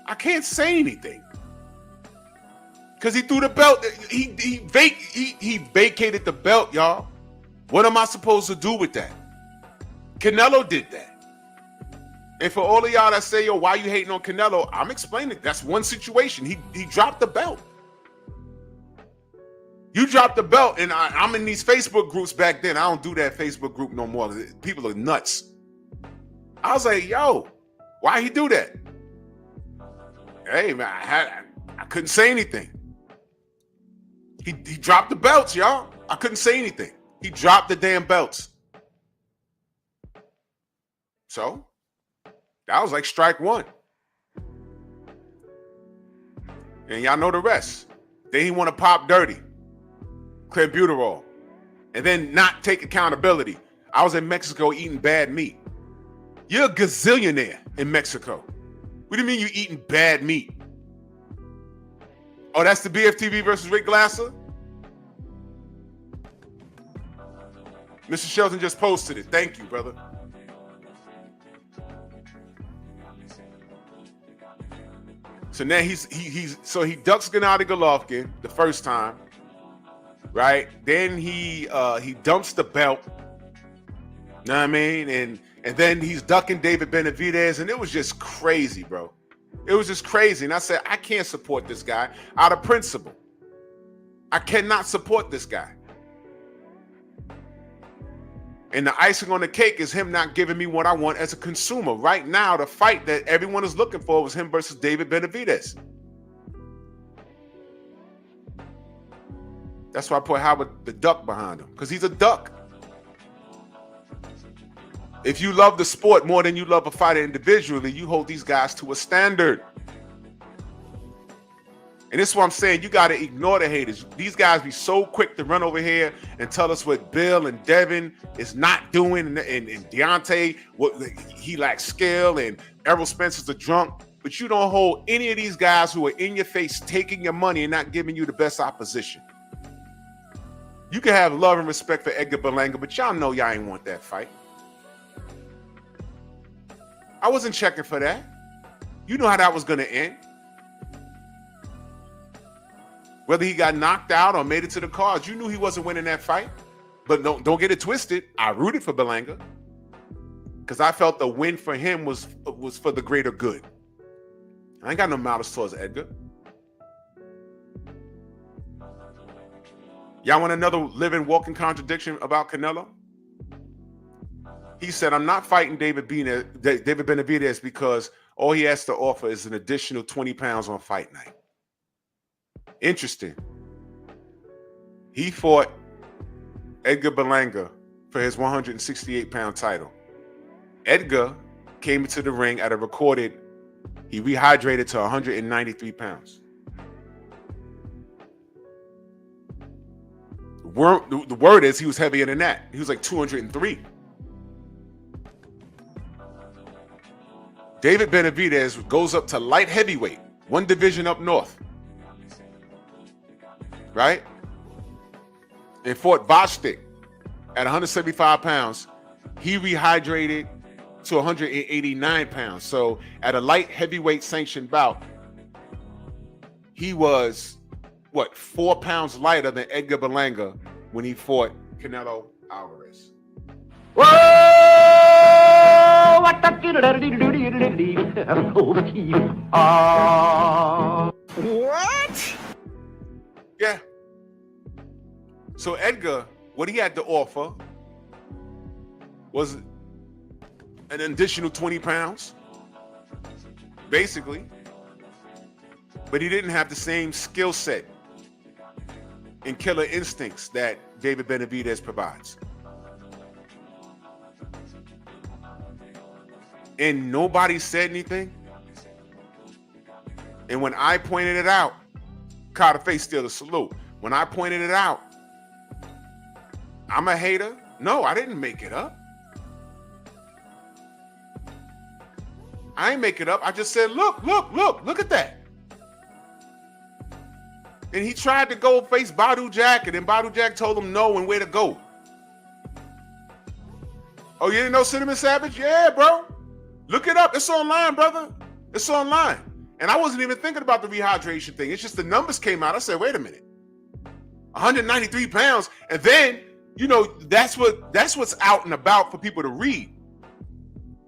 I can't say anything. Because he threw the belt. He vacated the belt, y'all. What am I supposed to do with that? Canelo did that. And for all of y'all that say, yo, why you hating on Canelo? I'm explaining. That's one situation. He dropped the belt. You dropped the belt, and I'm in these Facebook groups back then. I don't do that Facebook group no more. People are nuts. I was like, yo, why he do that? Hey, man, I couldn't say anything. He dropped the belts, y'all. I couldn't say anything. He dropped the damn belts. So, that was like strike one. And y'all know the rest. Then he want to pop dirty. Clenbuterol. And then not take accountability. I was in Mexico eating bad meat. You're a gazillionaire in Mexico. What do you mean you eating bad meat? Oh, that's the BFTV versus Rick Glasser? Mr. Shelton just posted it. Thank you, brother. So now he ducks Gennady Golovkin the first time, right? Then he dumps the belt. Know what I mean? And then he's ducking David Benavidez, and it was just crazy, bro. It was just crazy. And I said, I can't support this guy out of principle. I cannot support this guy. And the icing on the cake is him not giving me what I want as a consumer. Right now, the fight that everyone is looking for was him versus David Benavidez. That's why I put Howard the Duck behind him, because he's a duck. If you love the sport more than you love a fighter individually, you hold these guys to a standard. And this is what I'm saying. You got to ignore the haters. These guys be so quick to run over here and tell us what Bill and Devin is not doing. And Deontay, what he lacks skill, and Errol Spencer's a drunk. But you don't hold any of these guys who are in your face taking your money and not giving you the best opposition. You can have love and respect for Edgar Berlanga, but y'all know y'all ain't want that fight. I wasn't checking for that. You know how that was going to end. Whether he got knocked out or made it to the cards, you knew he wasn't winning that fight. But don't get it twisted. I rooted for Berlanga because I felt the win for him was for the greater good. I ain't got no malice towards Edgar. Y'all want another living, walking contradiction about Canelo? He said, I'm not fighting David Benavidez because all he has to offer is an additional 20 pounds on fight night. Interesting. He fought Edgar Berlanga for his 168-pound title. Edgar came into the ring at a recorded, he rehydrated to 193 pounds. The word is he was heavier than that. He was like 203. David Benavidez goes up to light heavyweight, one division up north, right? And fought Bostic at 175 pounds. He rehydrated to 189 pounds. So at a light heavyweight sanctioned bout, he was, 4 pounds lighter than Edgar Berlanga when he fought Canelo Alvarez. What? Yeah. So Edgar, what he had to offer was an additional 20 pounds, basically. But he didn't have the same skill set and killer instincts that David Benavidez provides. And nobody said anything. And when I pointed it out, Carter Face still a salute. When I pointed it out, I'm a hater. No, I didn't make it up. I ain't make it up. I just said, look at that. And he tried to go face Badu Jack, and then Badu Jack told him no and where to go. Oh, you didn't know Cinnamon Savage? Yeah, bro. Look it up. It's online, brother. It's online. And I wasn't even thinking about the rehydration thing. It's just the numbers came out. I said, wait a minute. 193 pounds. And then, that's what's out and about for people to read.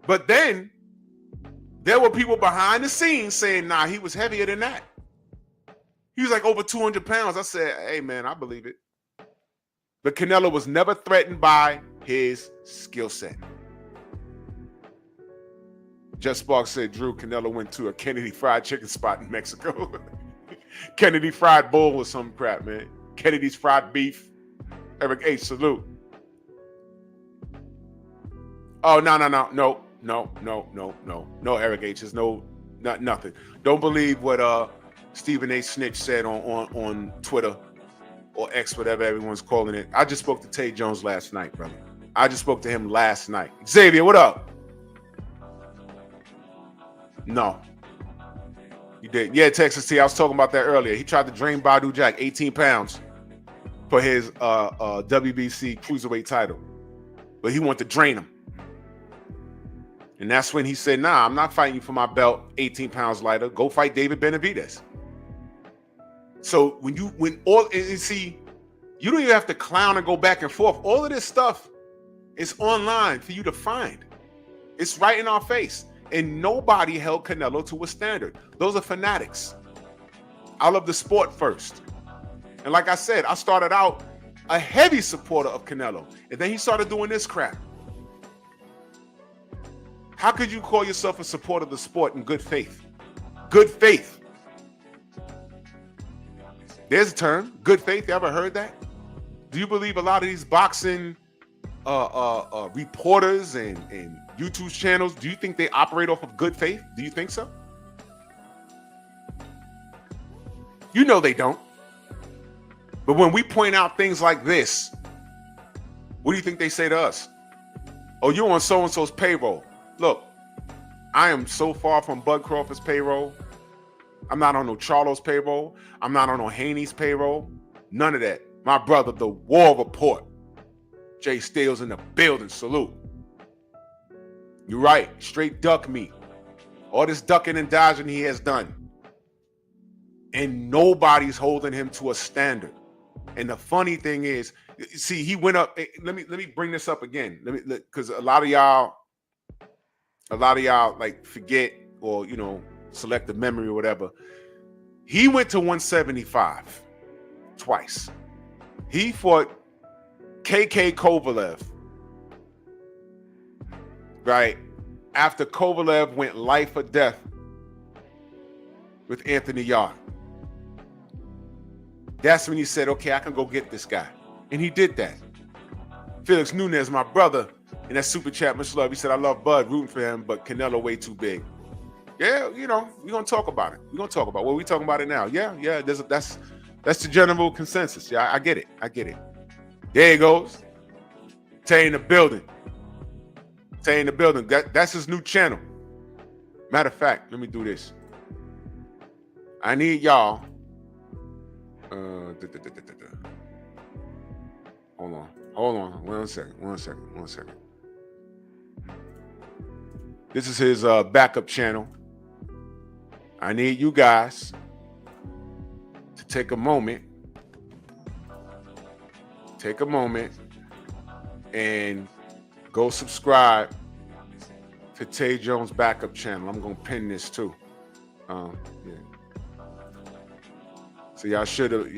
But then there were people behind the scenes saying, nah, he was heavier than that. He was like over 200 pounds. I said, hey, man, I believe it. But Canelo was never threatened by his skill set. Just Sparks said, Drew, Canelo went to a Kennedy Fried Chicken spot in Mexico. Kennedy Fried Bull or some crap, man. Kennedy's Fried Beef. Eric H., salute. Oh, no, Eric H. There's nothing. Don't believe what Stephen A. Snitch said on Twitter or X, whatever everyone's calling it. I just spoke to Tay Jones last night, brother. I just spoke to him last night. Xavier, what up? No. You did. Yeah, Texas T. I was talking about that earlier. He tried to drain Badu Jack 18 pounds for his WBC cruiserweight title. But he wanted to drain him. And that's when he said, nah, I'm not fighting you for my belt 18 pounds lighter. Go fight David Benavidez. So you don't even have to clown and go back and forth. All of this stuff is online for you to find. It's right in our face. And nobody held Canelo to a standard. Those are fanatics. I love the sport first. And like I said, I started out a heavy supporter of Canelo. And then he started doing this crap. How could you call yourself a supporter of the sport in good faith? Good faith. There's a term, good faith. You ever heard that? Do you believe a lot of these boxing reporters and YouTube channels, do you think they operate off of good faith? Do you think so? You know they don't. But when we point out things like this, what do you think they say to us? Oh, you're on so-and-so's payroll. Look, I am so far from Bud Crawford's payroll. I'm not on no Charlo's payroll. I'm not on no Haney's payroll. None of that. My brother, the War Report. Jay Steele's in the building. Salute. You're right. Straight duck meat. All this ducking and dodging he has done. And nobody's holding him to a standard. And the funny thing is, see, he went up. Let me bring this up again. Because a lot of y'all like forget or selective memory or whatever. He went to 175 twice. He fought KK Kovalev, right? After Kovalev went life or death with Anthony Yarde. That's when he said, okay, I can go get this guy. And he did that. Felix Nunez, my brother, in that super chat, much love. He said, I love Bud, rooting for him, but Canelo way too big. Yeah, you know, we're going to talk about it. We're going to talk about it. What are we talking about it now? Yeah, that's the general consensus. Yeah, I get it. There he goes. Tay in the building. That's his new channel. Matter of fact, let me do this. I need y'all. Hold on. One second. This is his backup channel. I need you guys to take a moment and go subscribe to Tay Jones' backup channel. I'm gonna pin this too. Yeah. So y'all should have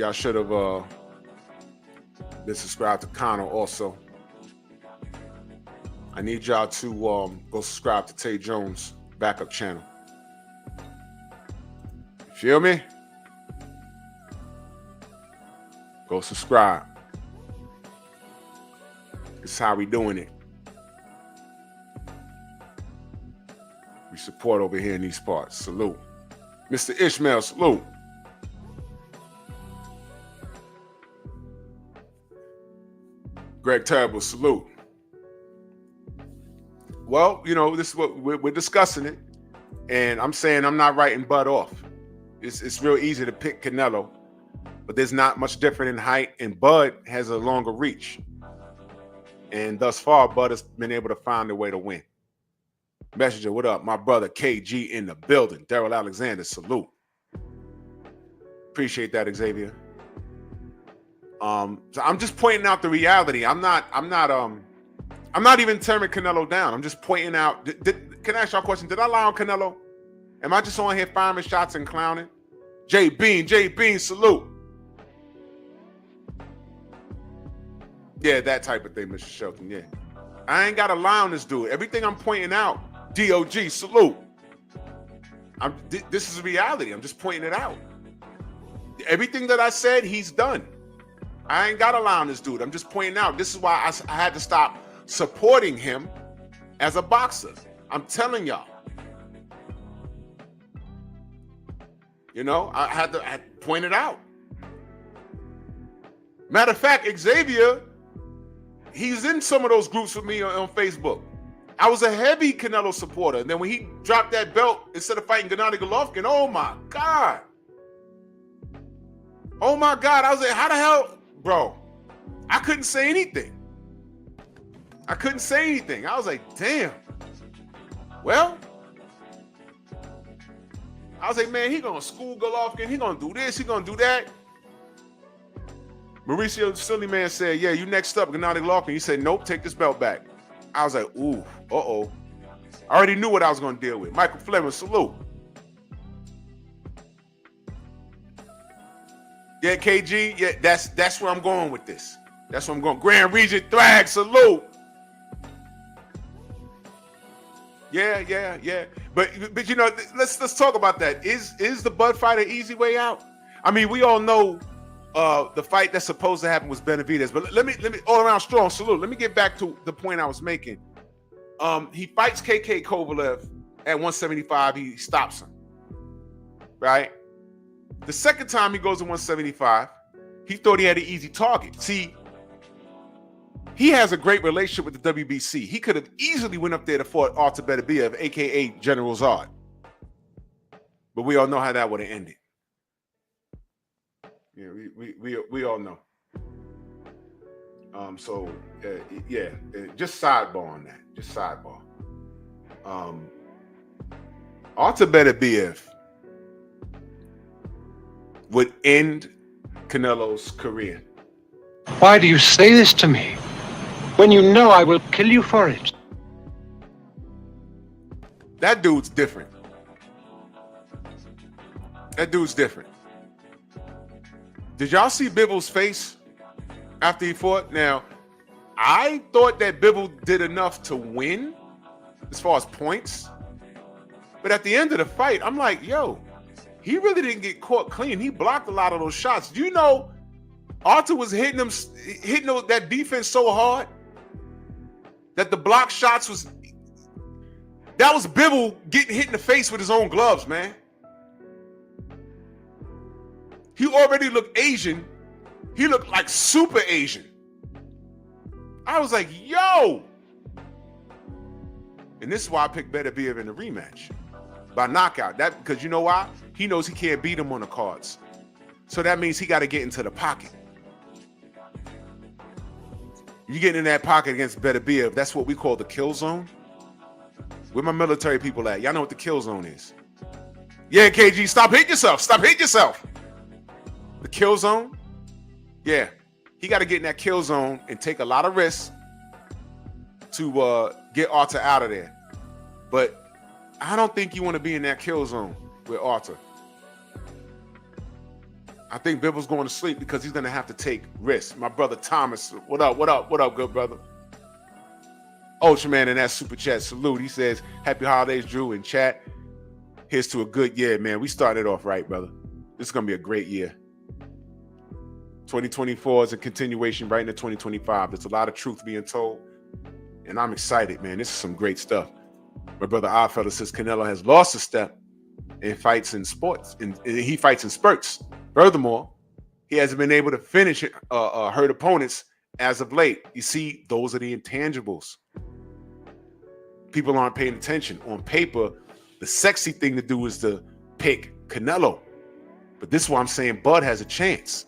been subscribed to Connor also. I need y'all to go subscribe to Tay Jones' backup channel. Feel me? Go subscribe. This is how we doing it. We support over here in these parts. Salute. Mr. Ishmael, salute. Greg Terrible, salute. Well, you know, this is what we're discussing it. And I'm saying I'm not writing Bud off. It's real easy to pick Canelo, but there's not much different in height, and Bud has a longer reach. And thus far, Bud has been able to find a way to win. Messenger, what up? My brother KG in the building. Daryl Alexander, salute. Appreciate that, Xavier. So I'm just pointing out the reality. I'm not even tearing Canelo down. I'm just pointing out. Can I ask y'all a question? Did I lie on Canelo? Am I just on here firing shots and clowning? J Bean, salute. Yeah, that type of thing, Mr. Shelton. Yeah, I ain't got to lie on this dude. Everything I'm pointing out, DOG, salute. This is reality. I'm just pointing it out. Everything that I said, he's done. I ain't got to lie on this dude. I'm just pointing out. This is why I had to stop supporting him as a boxer. I'm telling y'all. You know, I had to point it out. Matter of fact, Xavier, he's in some of those groups with me on Facebook. I was a heavy Canelo supporter. And then when he dropped that belt, instead of fighting Gennady Golovkin, oh my God. I was like, how the hell? Bro, I couldn't say anything. I was like, damn. Well, I was like, man, he gonna school Golovkin. He gonna do this. He gonna do that. Mauricio Sillyman said, yeah, you next up, Gennady Golovkin. He said, nope, take this belt back. I was like, ooh, uh-oh. I already knew what I was gonna deal with. Michael Fleming, salute. Yeah, KG, yeah, that's where I'm going with this. That's where I'm going. Grand Regent Thrag, salute. Yeah. But you know, let's talk about that. Is the Bud fight an easy way out? I mean, we all know the fight that's supposed to happen was Benavidez. But let me all around strong salute. Let me get back to the point I was making. He fights KK Kovalev at 175. He stops him. Right? The second time he goes to 175, he thought he had an easy target. See, he has a great relationship with the WBC. He could have easily went up there to fought Artur Beterbiev, a.k.a. General Zod. But we all know how that would have ended. Yeah, we all know. Just sidebar on that. Just sidebar. Artur Beterbiev would end Canelo's career. Why do you say this to me when you know I will kill you for it? That dude's different. Did y'all see Bibble's face after he fought. Now, I thought that Bivol did enough to win as far as points. But at the end of the fight, I'm like, yo, he really didn't get caught clean. He blocked a lot of those shots. Do you know Arthur was hitting that defense so hard that the block shots was Bivol getting hit in the face with his own gloves, man. He already looked Asian. He looked like super Asian. I was like, yo. And this is why I picked Beterbiev in the rematch by knockout. That because you know why? He knows he can't beat him on the cards. So that means he got to get into the pocket. You get in that pocket against Beterbiev, that's what we call the kill zone. Where my military people at? Y'all know what the kill zone is. Yeah, KG, stop hitting yourself. Stop hitting yourself. The kill zone? Yeah. He got to get in that kill zone and take a lot of risks to get Arthur out of there. But I don't think you want to be in that kill zone with Arthur. I think Bivol's going to sleep because he's going to have to take risks. My brother Thomas, what up, good brother? Ultraman in that super chat, salute. He says, happy holidays, Drew, in chat. Here's to a good year, man. We started off right, brother. This is going to be a great year. 2024 is a continuation right into 2025. There's a lot of truth being told, and I'm excited, man. This is some great stuff. My brother Oddfellow says Canelo has lost a step and fights in sports, and he fights in spurts. Furthermore, he hasn't been able to finish hurt opponents as of late. You see, those are the intangibles. People aren't paying attention. On paper, the sexy thing to do is to pick Canelo. But this is why I'm saying Bud has a chance.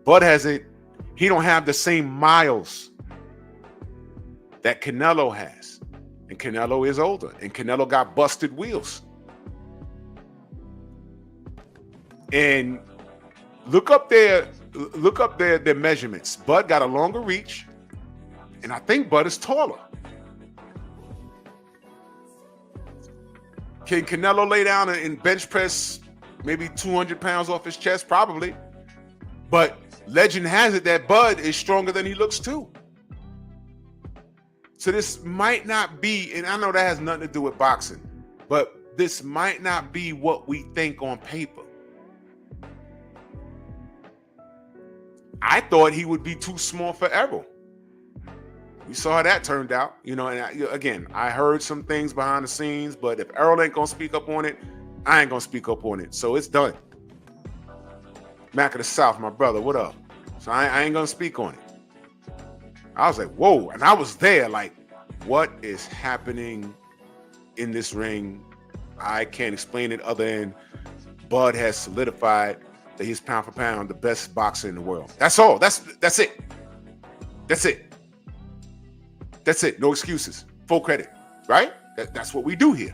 Bud hasn't, he don't have the same miles that Canelo has. And Canelo is older. And Canelo got busted wheels. And look up their measurements. Bud got a longer reach, and I think Bud is taller. Can Canelo lay down and bench press maybe 200 pounds off his chest? Probably. But legend has it that Bud is stronger than he looks too. So this might not be, and I know that has nothing to do with boxing, but this might not be what we think on paper. I thought he would be too small for Errol. We saw how that turned out, and again, I heard some things behind the scenes, but if Errol ain't gonna speak up on it, I ain't gonna speak up on it. So it's done. Mac of the South, my brother, what up? So I ain't gonna speak on it. I was like, whoa, and I was there like, what is happening in this ring? I can't explain it other than Bud has solidified that he's pound for pound the best boxer in the world. That's all. That's it. That's it. That's it. No excuses. Full credit. Right? That's what we do here.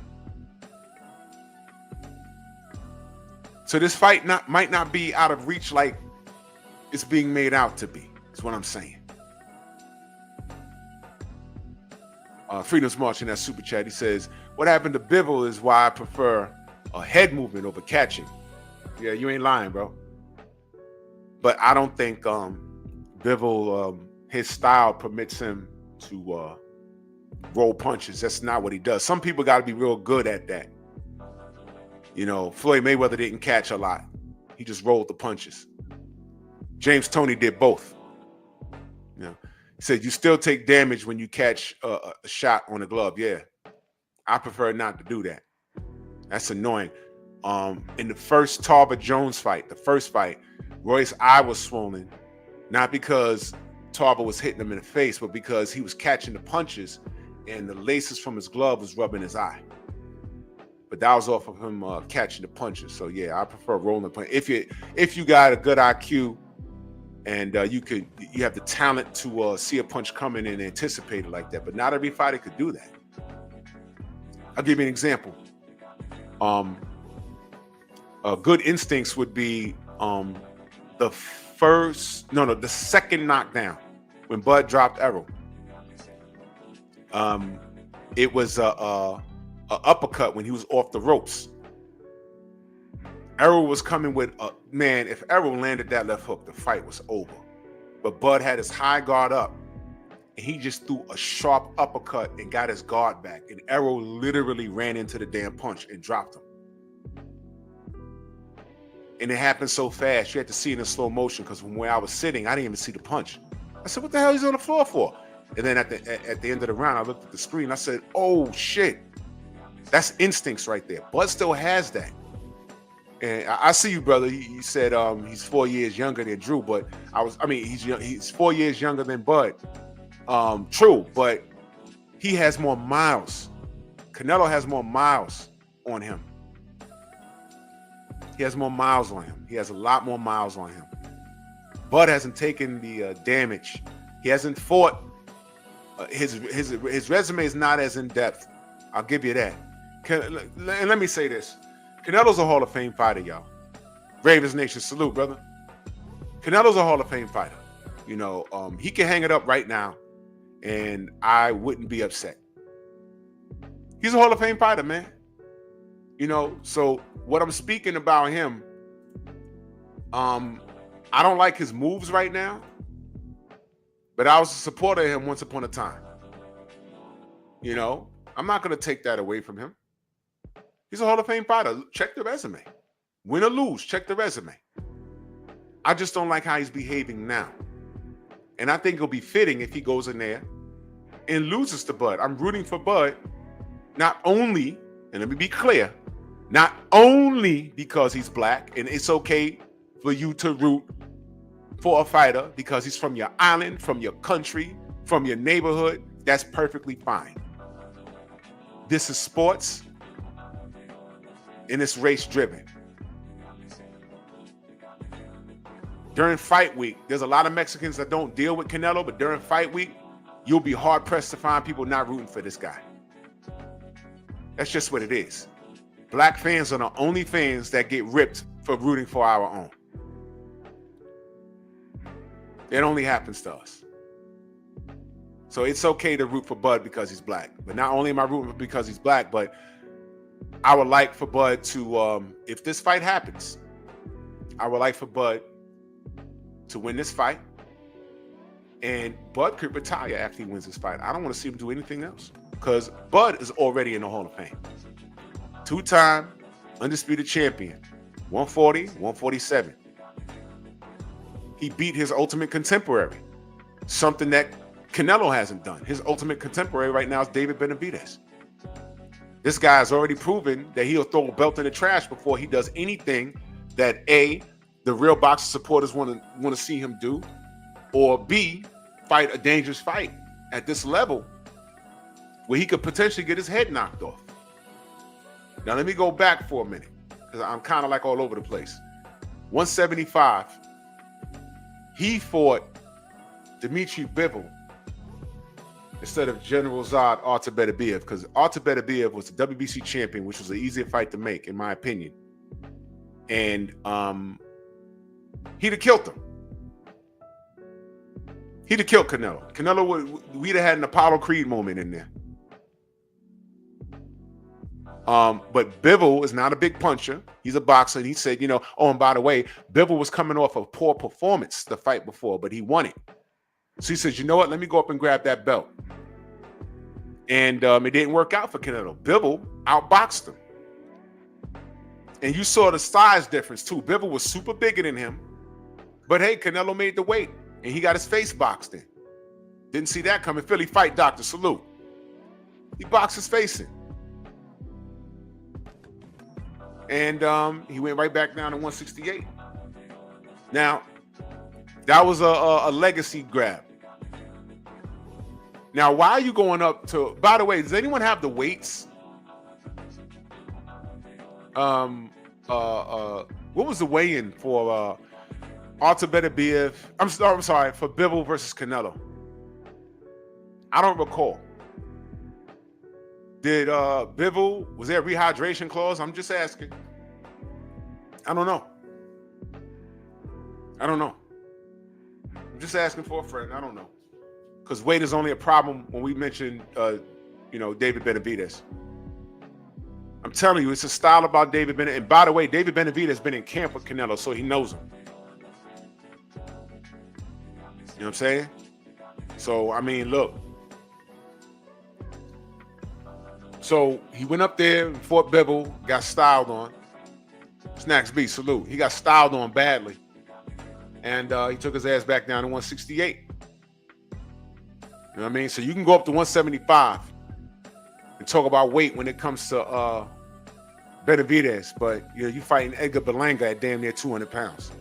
So this fight might not be out of reach like it's being made out to be. That's what I'm saying. Freedom's March in that super chat. He says, what happened to Bivol is why I prefer a head movement over catching. Yeah, you ain't lying, bro. But I don't think Bivol, his style permits him to roll punches. That's not what he does. Some people got to be real good at that. Floyd Mayweather didn't catch a lot. He just rolled the punches. James Toney did both. He said, you still take damage when you catch a shot on a glove. Yeah, I prefer not to do that. That's annoying. In the first Tarver Jones fight, the first fight, Roy's eye was swollen, not because Tarver was hitting him in the face, but because he was catching the punches and the laces from his glove was rubbing his eye. But that was off of him catching the punches. So yeah, I prefer rolling the punch. If you got a good IQ and you have the talent to see a punch coming and anticipate it like that, but not every fighter could do that. I'll give you an example. Good instincts would be the second knockdown when Bud dropped Errol. It was a uppercut when he was off the ropes. Errol was coming with if Errol landed that left hook, the fight was over. but Bud had his high guard up, and he just threw a sharp uppercut and got his guard back. And Errol literally ran into the damn punch and dropped him. And it happened so fast, you had to see it in slow motion, because from where I was sitting, I didn't even see the punch. I said, what the hell is he on the floor for? And then at the end of the round, I looked at the screen. I said, oh, shit. That's instincts right there. Bud still has that. And I see you, brother. You said he's 4 years younger than Drew, but he's 4 years younger than Bud. True, but he has more miles. Canelo has more miles on him. He has more miles on him. He has a lot more miles on him. Bud hasn't taken the damage. He hasn't fought. His resume is not as in depth. I'll give you that. And let me say this: Canelo's a Hall of Fame fighter, y'all. Ravens Nation, salute, brother. Canelo's a Hall of Fame fighter. You know, he can hang it up right now, and I wouldn't be upset. He's a Hall of Fame fighter, man. You know, so what I'm speaking about him, I don't like his moves right now, but I was a supporter of him once upon a time. You know, I'm not going to take that away from him. He's a Hall of Fame fighter. Check the resume. Win or lose, check the resume. I just don't like how he's behaving now. And I think it'll be fitting if he goes in there and loses to Bud. I'm rooting for Bud, not only, and let me be clear, not only because he's black, and it's okay for you to root for a fighter because he's from your island, from your country, from your neighborhood. That's perfectly fine. This is sports, and it's race driven. During fight week, there's a lot of Mexicans that don't deal with Canelo, but during fight week, you'll be hard pressed to find people not rooting for this guy. That's just what it is. Black fans are the only fans that get ripped for rooting for our own. It only happens to us. So it's okay to root for Bud because he's black. But not only am I rooting because he's black, but I would like for Bud to, if this fight happens, I would like for Bud to win this fight. And Bud could retire after he wins this fight. I don't want to see him do anything else because Bud is already in the Hall of Fame. Two-time undisputed champion, 140, 147. He beat his ultimate contemporary, something that Canelo hasn't done. His ultimate contemporary right now is David Benavidez. This guy has already proven that he'll throw a belt in the trash before he does anything that A, the real boxing supporters want to see him do, or B, fight a dangerous fight at this level where he could potentially get his head knocked off. Now, let me go back for a minute because I'm kind of like all over the place. 175, he fought Dmitry Bivol instead of General Zod Artabetabayev because Artabetabayev was the WBC champion, which was an easier fight to make, in my opinion. And he'd have killed him. He'd have killed Canelo. We'd have had an Apollo Creed moment in there. But Bivol is not a big puncher. He's a boxer. And he said, you know, oh, and by the way, Bivol was coming off a poor performance the fight before, but he won it. So he says, you know what? Let me go up and grab that belt. And it didn't work out for Canelo. Bivol outboxed him. And you saw the size difference too. Bivol was super bigger than him. But hey, Canelo made the weight. And he got his face boxed in. Didn't see that coming. Philly Fight Doctor, salute. He boxed his face in. And he went right back down to 168. Now, that was a legacy grab. Now, why are you going up to... By the way, does anyone have the weights? What was the weigh-in for Artabetabayev? I'm sorry, for Bivol versus Canelo. I don't recall. Did Bivol, was there a rehydration clause? I'm just asking. I don't know. I'm just asking for a friend. I don't know. Because weight is only a problem when we mention, David Benavidez. I'm telling you, it's a style about David Benavidez. And by the way, David Benavidez has been in camp with Canelo, so he knows him. You know what I'm saying? So, I mean, look. So he went up there in Fort Bevel, got styled on. Snacks B, salute. He got styled on badly. And he took his ass back down to 168. You know what I mean? So you can go up to 175 and talk about weight when it comes to Benavidez, but you fighting Edgar Berlanga at damn near 200 pounds.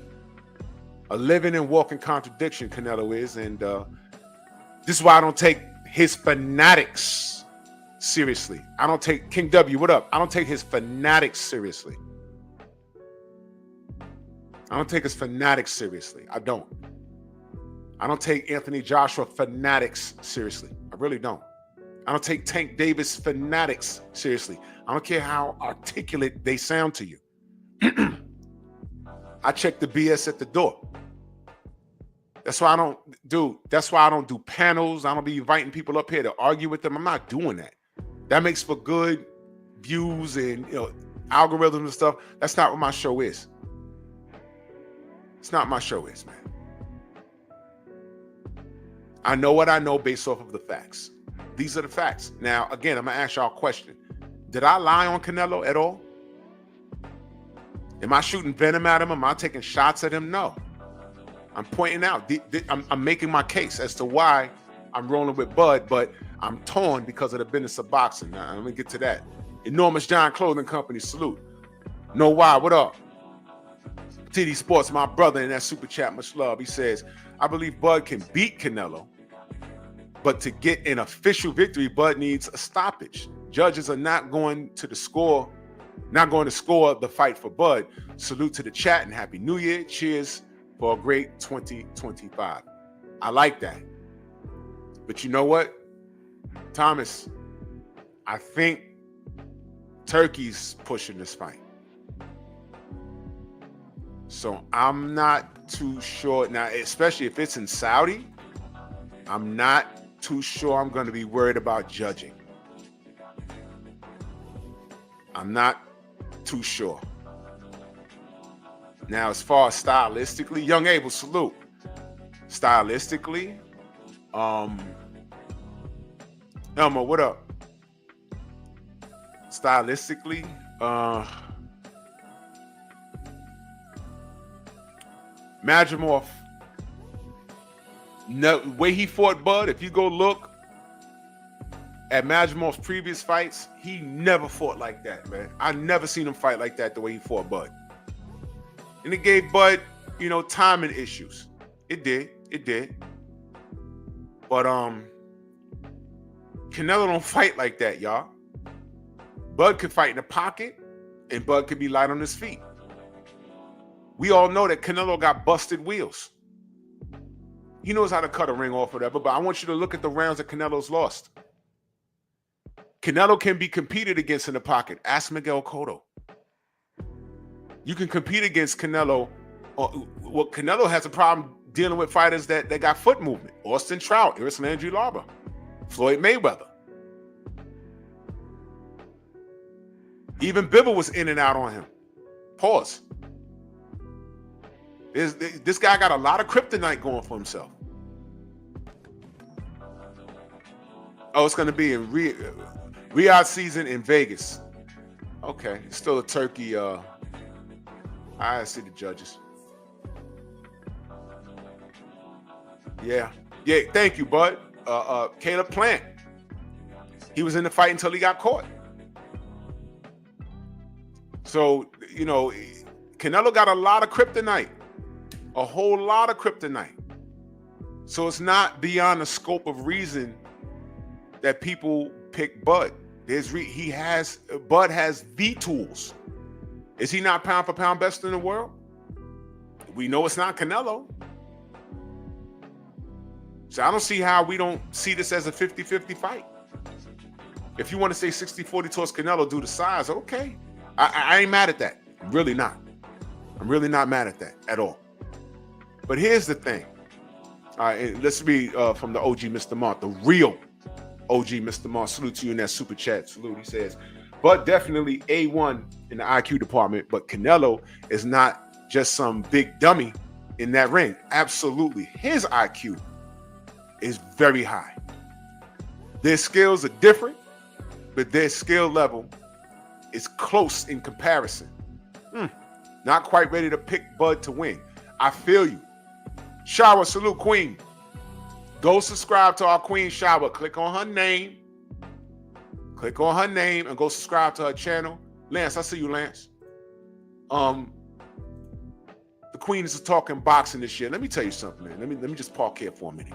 A living and walking contradiction, Canelo is, and this is why I don't take his fanatics seriously. I don't take King W. What up? I don't take his fanatics seriously. I don't take his fanatics seriously. I don't take Anthony Joshua fanatics seriously. I really don't. I don't take Tank Davis fanatics seriously. I don't care how articulate they sound to you. I check the BS at the door. That's why I don't do panels. I don't be inviting people up here to argue with them. I'm not doing that. That makes for good views and algorithms and stuff. That's not what my show is. It's not my show is, man. I know what I know based off of the facts. These are the facts. Now, again, I'm going to ask y'all a question. Did I lie on Canelo at all? Am I shooting venom at him? Am I taking shots at him? No. I'm pointing out. I'm making my case as to why I'm rolling with Bud, but I'm torn because of the business of boxing. Now, let me get to that. Enormous John Clothing Company, salute. Know why? What up? TD Sports, my brother in that super chat, much love. He says, I believe Bud can beat Canelo, but to get an official victory, Bud needs a stoppage. Judges are not going to score the fight for Bud. Salute to the chat and Happy New Year. Cheers for a great 2025. I like that. But you know what, Thomas? I think Turkey's pushing this fight. So I'm not too sure. Now, especially if it's in Saudi, I'm not too sure I'm going to be worried about judging. I'm not too sure. Now, as far as stylistically, Young Abel, salute. Stylistically, Elmo, what up? Stylistically, Madrimov, no way he fought Bud. If you go look at Madrimov's previous fights, he never fought like that, man. I never seen him fight like that the way he fought Bud. And it gave Bud, timing issues. It did. But Canelo don't fight like that, y'all. Bud could fight in the pocket, and Bud could be light on his feet. We all know that Canelo got busted wheels. He knows how to cut a ring off, whatever, but I want you to look at the rounds that Canelo's lost. Canelo can be competed against in the pocket. Ask Miguel Cotto. You can compete against Canelo. Well, Canelo has a problem dealing with fighters that got foot movement. Austin Trout, Eris Landry Larber, Floyd Mayweather. Even Bibble was in and out on him. Pause. This guy got a lot of kryptonite going for himself. Oh, it's going to be in Riyadh season in Vegas. Okay, it's still a turkey. I see the judges. Yeah. Thank you, Bud. Caleb Plant. He was in the fight until he got caught. So, Canelo got a lot of kryptonite. A whole lot of kryptonite. So it's not beyond the scope of reason that people pick Bud. Bud has the tools. Is he not pound for pound best in the world? We know it's not Canelo. So I don't see how we don't see this as a 50-50 fight. If you want to say 60-40 towards Canelo due to size, okay. I ain't mad at that. I'm really not. I'm really not mad at that at all. But here's the thing. All right, let's read from the OG Mr. Mont, the real OG Mr. Mont. Salute to you in that super chat. Salute. He says, but definitely A1 in the IQ department, but Canelo is not just some big dummy in that ring. Absolutely. His IQ is very high. Their skills are different, but their skill level is close in comparison. Not quite ready to pick Bud to win. I feel you. Shower, salute, Queen. Go subscribe to our Queen Shower. Click on her name. Click on her name and go subscribe to her channel. Lance, I see you, Lance. The Queen is talking boxing this year. Let me tell you something, man. Let me just park here for a minute.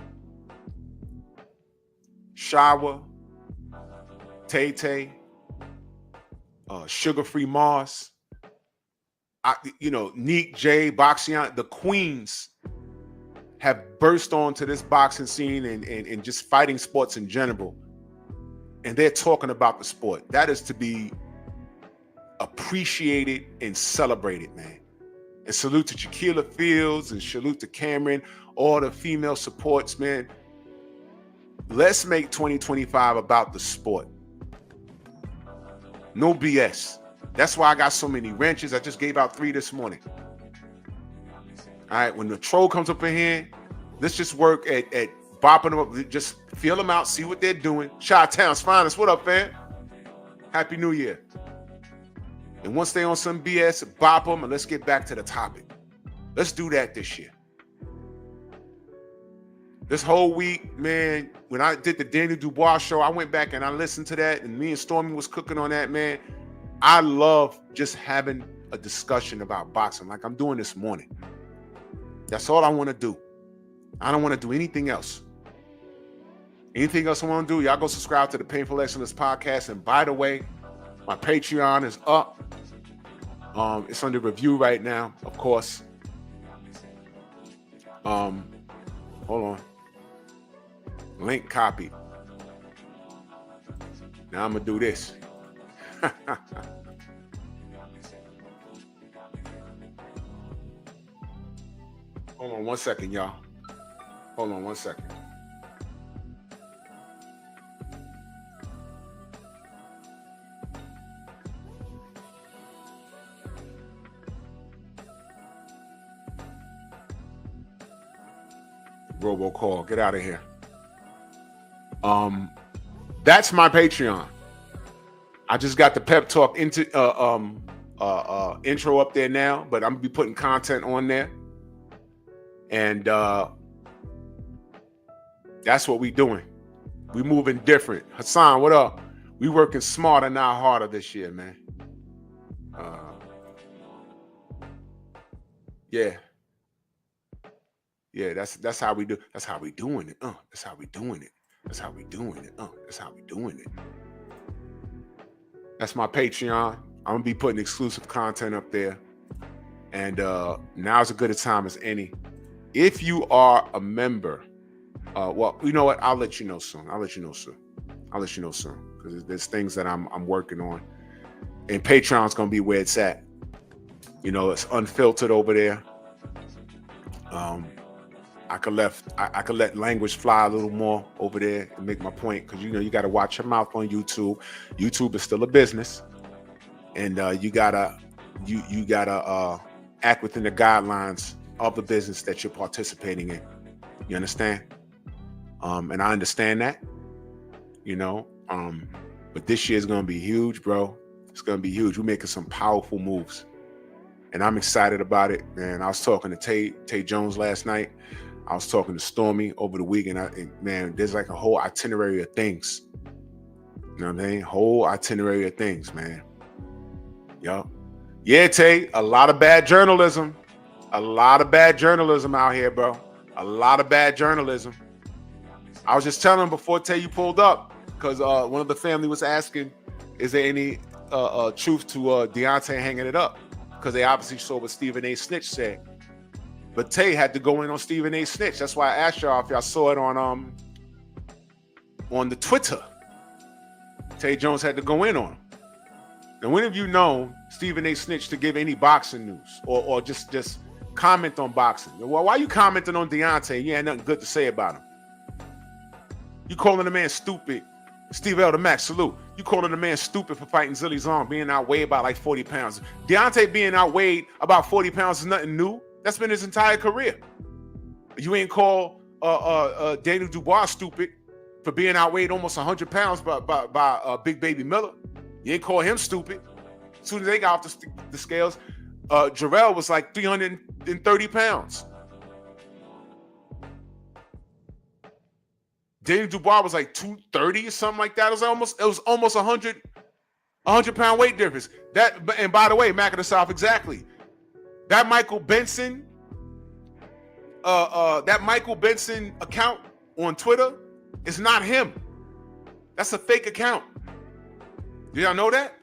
Shower, Tay-Tay, Sugar-Free Mars, Neek, J, Boxian, the queens have burst onto this boxing scene and just fighting sports in general. And they're talking about the sport. That is to be appreciated and celebrated, man. And salute to Shaquilla Fields and salute to Cameron, all the female supports, man. Let's make 2025 about the sport. No BS. That's why I got so many wrenches. I just gave out 3 this morning. All right, when the troll comes up in here, let's just work at bopping them up. Just feel them out, see what they're doing. Chi-Town's finest. What up, fam? Happy New Year. And once they on some BS, bop them, and let's get back to the topic. Let's do that this year. This whole week, man, when I did the Daniel Dubois show, I went back and I listened to that, and me and Stormy was cooking on that, man. I love just having a discussion about boxing like I'm doing this morning. That's all I want to do. I don't want to do anything else. Anything else I want to do, y'all go subscribe to the Painful Excellence podcast. And by the way, my Patreon is up. It's under review right now, of course. Hold on. Link copied. Now I'm gonna do this. Hold on 1 second, y'all. Hold on 1 second. Robocall, get out of here. That's my Patreon. I just got the pep talk intro up there now, but I'm gonna be putting content on there, and that's what we doing. We moving different. Hassan, what up? We working smarter, not harder this year, man. Yeah, that's how we do. That's how we doing it. That's how we doing it. That's how we doing it. That's how we doing it. That's my Patreon. I'm gonna be putting exclusive content up there. And now's as good a time as any. If you are a member, well, you know what? I'll let you know soon. Because there's things that I'm working on. And Patreon's gonna be where it's at. You know, it's unfiltered over there. I could let language fly a little more over there and make my point, because you got to watch your mouth on YouTube. YouTube is still a business, and you gotta act within the guidelines of the business that you're participating in. You understand? And I understand that. But this year is gonna be huge, bro. It's gonna be huge. We're making some powerful moves, and I'm excited about it. Man, I was talking to Tay Jones last night. I was talking to Stormy over the weekend, and man, there's like a whole itinerary of things. You know what I mean? Whole itinerary of things, man. Yup. Yeah, Tay, a lot of bad journalism. A lot of bad journalism out here, bro. A lot of bad journalism. I was just telling him before Tay, you pulled up, because one of the family was asking, is there any truth to Deontay hanging it up? Because they obviously saw what Stephen A. Snitch said. But Tay had to go in on Stephen A. Snitch. That's why I asked y'all if y'all saw it on the Twitter. Tay Jones had to go in on him. Now, when have you known Stephen A. Snitch to give any boxing news or just comment on boxing? Well, why are you commenting on Deontay? You had nothing good to say about him. You calling the man stupid. Steve L. the Max, salute. You calling the man stupid for fighting Zilly Zong, being outweighed by like 40 pounds. Deontay being outweighed about 40 pounds is nothing new. That's been his entire career. You ain't call Daniel Dubois stupid for being outweighed almost 100 pounds by Big Baby Miller. You ain't call him stupid. As soon as they got off the scales, Jarrell was like 330 pounds. Daniel Dubois was like 230 or something like that. It was almost 100 pound weight difference. And by the way, Mac of the South, exactly. That Michael Benson account on Twitter is not him. That's a fake account. Did y'all know that?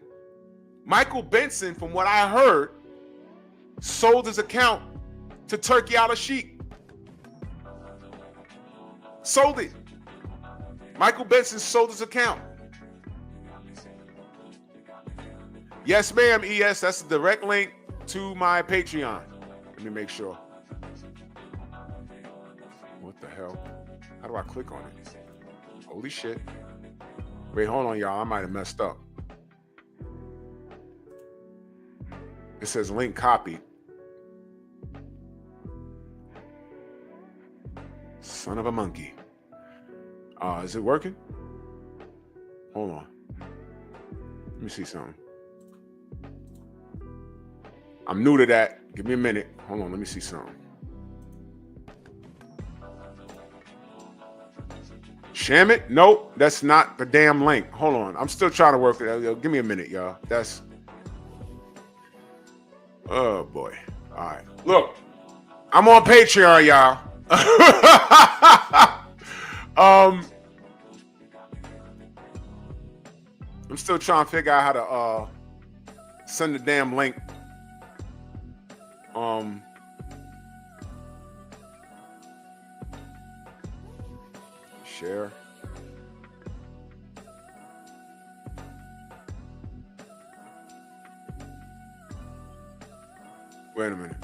Michael Benson, from what I heard, sold his account to Turkey Al-Sheikh. Sold it. Michael Benson sold his account. Yes, ma'am, ES. That's a direct link to my Patreon. Let me make sure. What the hell? How do I click on it? Holy shit. Wait, hold on, y'all. I might have messed up. It says link copied. Son of a monkey. Is it working? Hold on. Let me see something. I'm new to that. Give me a minute. Hold on. Let me see something. Sham it? Nope. That's not the damn link. Hold on. I'm still trying to work it out. Give me a minute, y'all. Oh, boy. All right. Look. I'm on Patreon, y'all. I'm still trying to figure out how to send the damn link. Share. Wait a minute.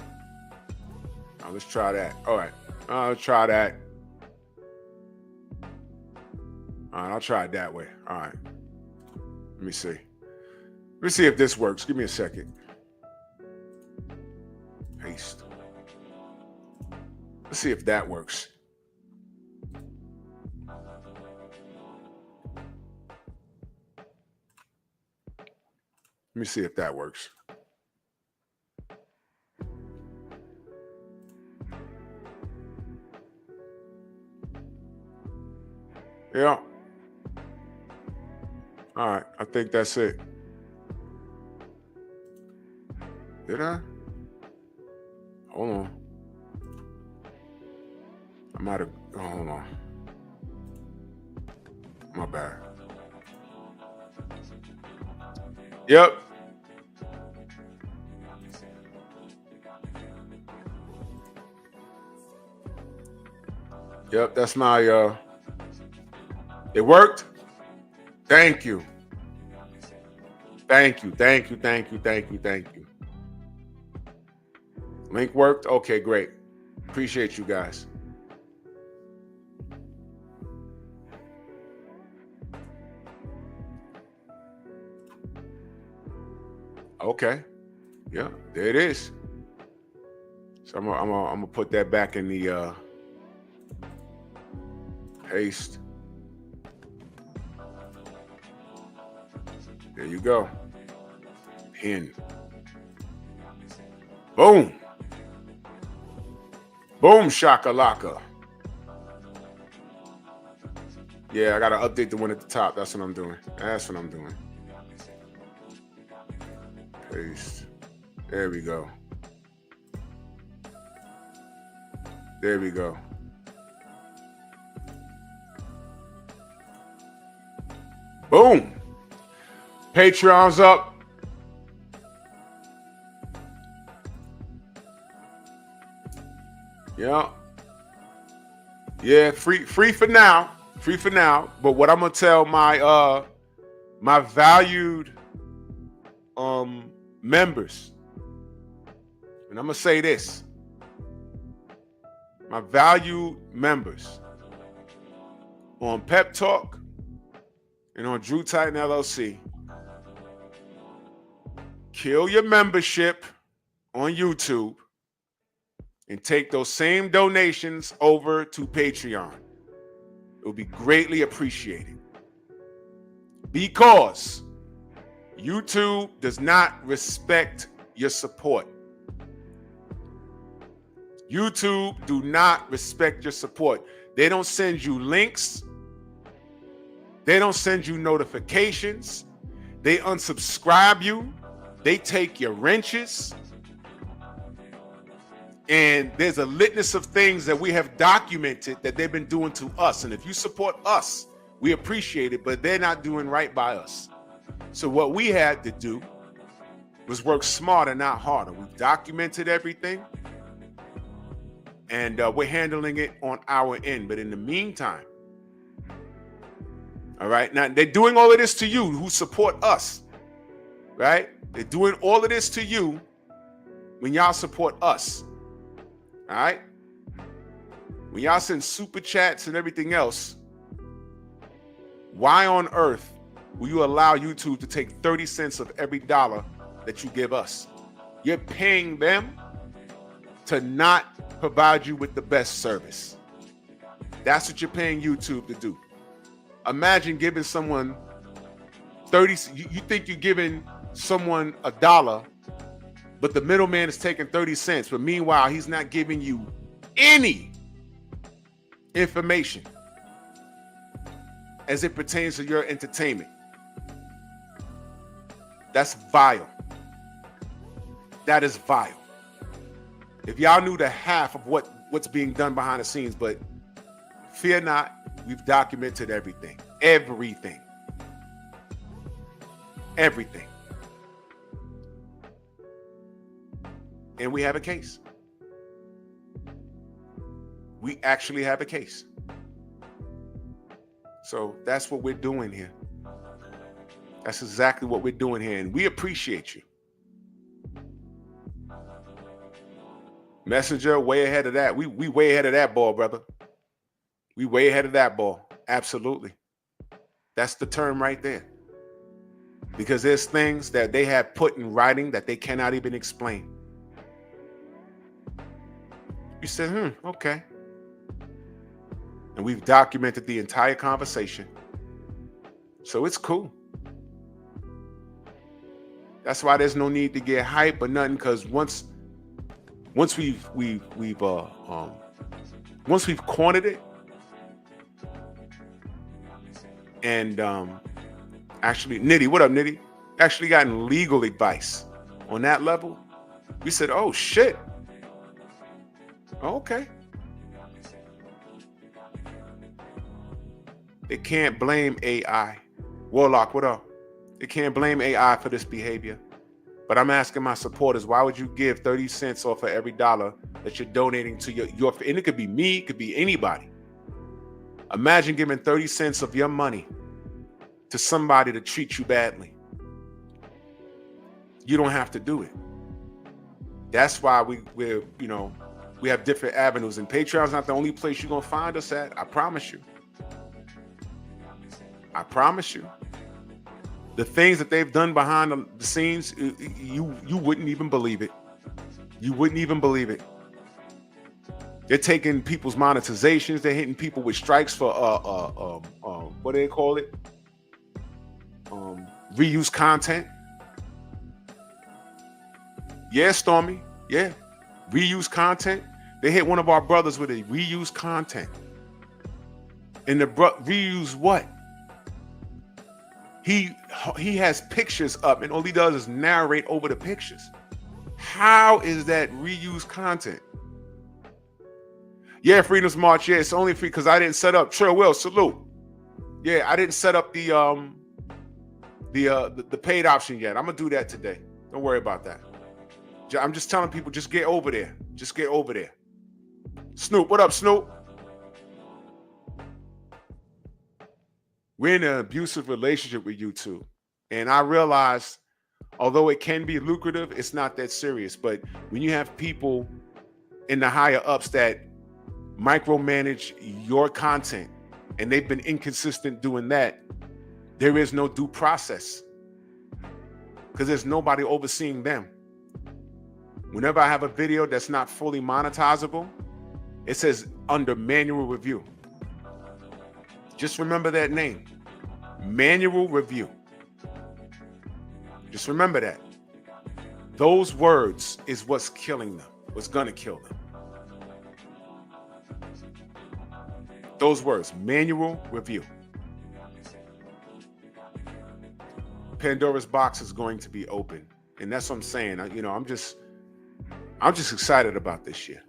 Now let's try that. All right. Let's try that. All right, I'll try it that way. All right. Let me see. Let me see if this works. Give me a second. Paste. Let's see if that works. Let me see if that works. Yeah. All right. I think that's it. Did I? Hold on. I might have. Oh, hold on. My bad. Yep. Yep, that's my it worked. Thank you. Thank you. Thank you. Thank you. Thank you. Thank you. Link worked? Okay, great. Appreciate you guys. Okay. Yeah, there it is. So I'm gonna put that back in the paste. There you go. Pin. Boom. Boom shakalaka. Yeah, I gotta update the one at the top. That's what I'm doing. That's what I'm doing. Paste. There we go. There we go. Boom. Patreon's up. Yeah. Yeah, free for now. Free for now. But what I'm gonna tell my my valued members, and I'm gonna say this. My valued members on Pep Talk and on Drew Titan LLC, kill your membership on YouTube and take those same donations over to Patreon. It will be greatly appreciated. Because YouTube does not respect your support. YouTube do not respect your support. They don't send you links. They don't send you notifications. They unsubscribe you. They take your wrenches. And there's a litany of things that we have documented that they've been doing to us. And if you support us, we appreciate it, but they're not doing right by us. So what we had to do was work smarter, not harder. We've documented everything, and we're handling it on our end. But in the meantime, all right, now they're doing all of this to you who support us, right? They're doing all of this to you when y'all support us, all right? When y'all send super chats and everything else, why on earth will you allow YouTube to take 30 cents of every dollar that you give us? You're paying them to not provide you with the best service. That's what you're paying YouTube to do. Imagine giving someone 30, you think you're giving someone $1, but the middleman is taking 30 cents. But meanwhile, he's not giving you any information as it pertains to your entertainment. That's vile. That is vile. If y'all knew the half of what's being done behind the scenes, but fear not, we've documented everything. Everything. Everything. And we have a case. We actually have a case. So that's what we're doing here. That's exactly what we're doing here. And we appreciate you. Messenger, way ahead of that. We way ahead of that ball, brother. We way ahead of that ball. Absolutely. That's the term right there. Because there's things that they have put in writing that they cannot even explain. You said, okay. And we've documented the entire conversation. So it's cool. That's why there's no need to get hype or nothing, because once we've cornered it, and actually, Nitty, what up, Nitty? Actually gotten legal advice on that level. We said, oh shit. Okay. They can't blame AI. Warlock, what up? They can't blame AI for this behavior. But I'm asking my supporters, why would you give 30 cents off of every dollar that you're donating to your and it could be me, it could be anybody. Imagine giving 30 cents of your money to somebody to treat you badly. You don't have to do it. That's why we have different avenues, and Patreon's not the only place you're gonna find us at. I promise you. I promise you. The things that they've done behind the scenes, you wouldn't even believe it. You wouldn't even believe it. They're taking people's monetizations. They're hitting people with strikes for what do they call it? Reuse content. Yeah, Stormy. Yeah, reuse content. They hit one of our brothers with a reuse content. And the reuse what? He has pictures up, and all he does is narrate over the pictures. How is that reuse content? Yeah, Freedom's March. Yeah, it's only free because I didn't set up. Trill Will, salute. Yeah, I didn't set up the paid option yet. I'm gonna do that today. Don't worry about that. I'm just telling people, just get over there. Just get over there. Snoop, what up, Snoop? We're in an abusive relationship with YouTube. And I realize, although it can be lucrative, it's not that serious. But when you have people in the higher ups that micromanage your content, and they've been inconsistent doing that, there is no due process. Because there's nobody overseeing them. Whenever I have a video that's not fully monetizable, it says under manual review. Just remember that name. Manual review. Just remember that. Those words is what's killing them, what's gonna kill them. Those words, manual review. Pandora's box is going to be open. And that's what I'm saying. I'm just excited about this year.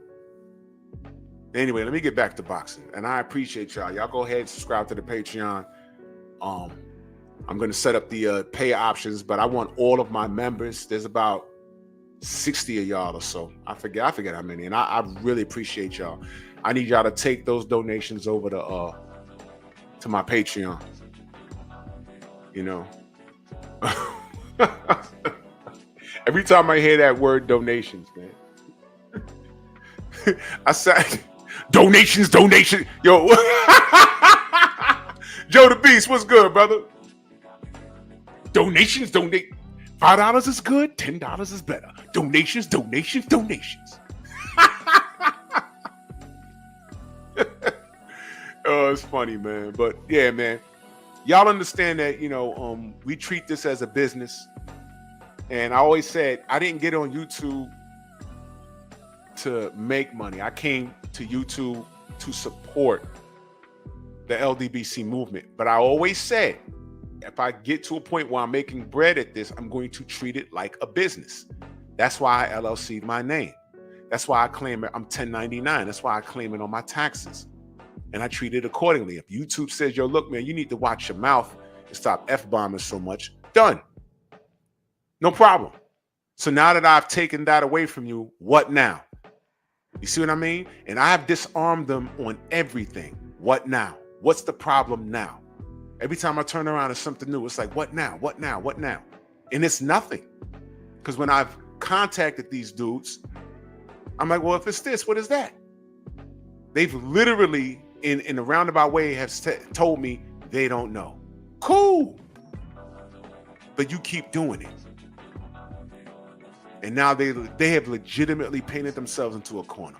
Anyway, let me get back to boxing. And I appreciate y'all. Y'all go ahead and subscribe to the Patreon. I'm going to set up the pay options, but I want all of my members. There's about 60 of y'all or so. I forget how many. And I really appreciate y'all. I need y'all to take those donations over to my Patreon. You know. Every time I hear that word donations, man. I said donations. Yo. Joe the Beast, what's good, brother? Donations. $5 is good, $10 is better. Donations. Oh, it's funny, man. But yeah, man. Y'all understand that, we treat this as a business. And I always said, I didn't get on YouTube to make money. I came to YouTube to support the LDBC movement. But I always said, if I get to a point where I'm making bread at this, I'm going to treat it like a business. That's why I LLC'd my name. That's why I claim it. I'm 1099. That's why I claim it on my taxes. And I treat it accordingly. If YouTube says, yo, look, man, you need to watch your mouth and stop F-bombing so much, done. No problem. So now that I've taken that away from you, what now? You see what I mean? And I have disarmed them on everything. What now? What's the problem now? Every time I turn around, it's something new. It's like, what now? What now? What now? And it's nothing. Because when I've contacted these dudes, I'm like, well, if it's this, what is that? They've literally, in a roundabout way, have told me they don't know. Cool. But you keep doing it. And now they have legitimately painted themselves into a corner.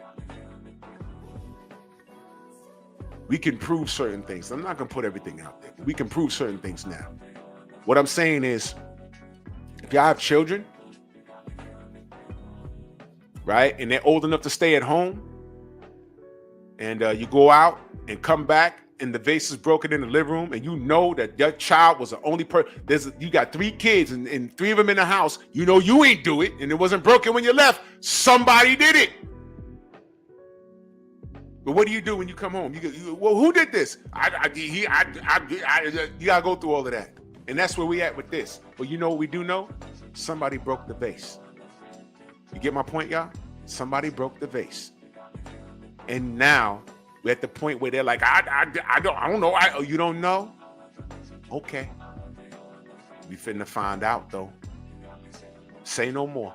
We can prove certain things. I'm not going to put everything out there. We can prove certain things now. What I'm saying is, if y'all have children, right, and they're old enough to stay at home, and you go out and come back, and the vase is broken in the living room, and you know that your child was the only person. You got 3 kids, and 3 of them in the house. You know you ain't do it, and it wasn't broken when you left. Somebody did it. But what do you do when you come home? Well, who did this? You gotta go through all of that, and that's where we at with this. But you know what we do know? Somebody broke the vase. You get my point, y'all? Somebody broke the vase, and now we're at the point where they're like, I don't know. You don't know? Okay. We finna find out though. Say no more,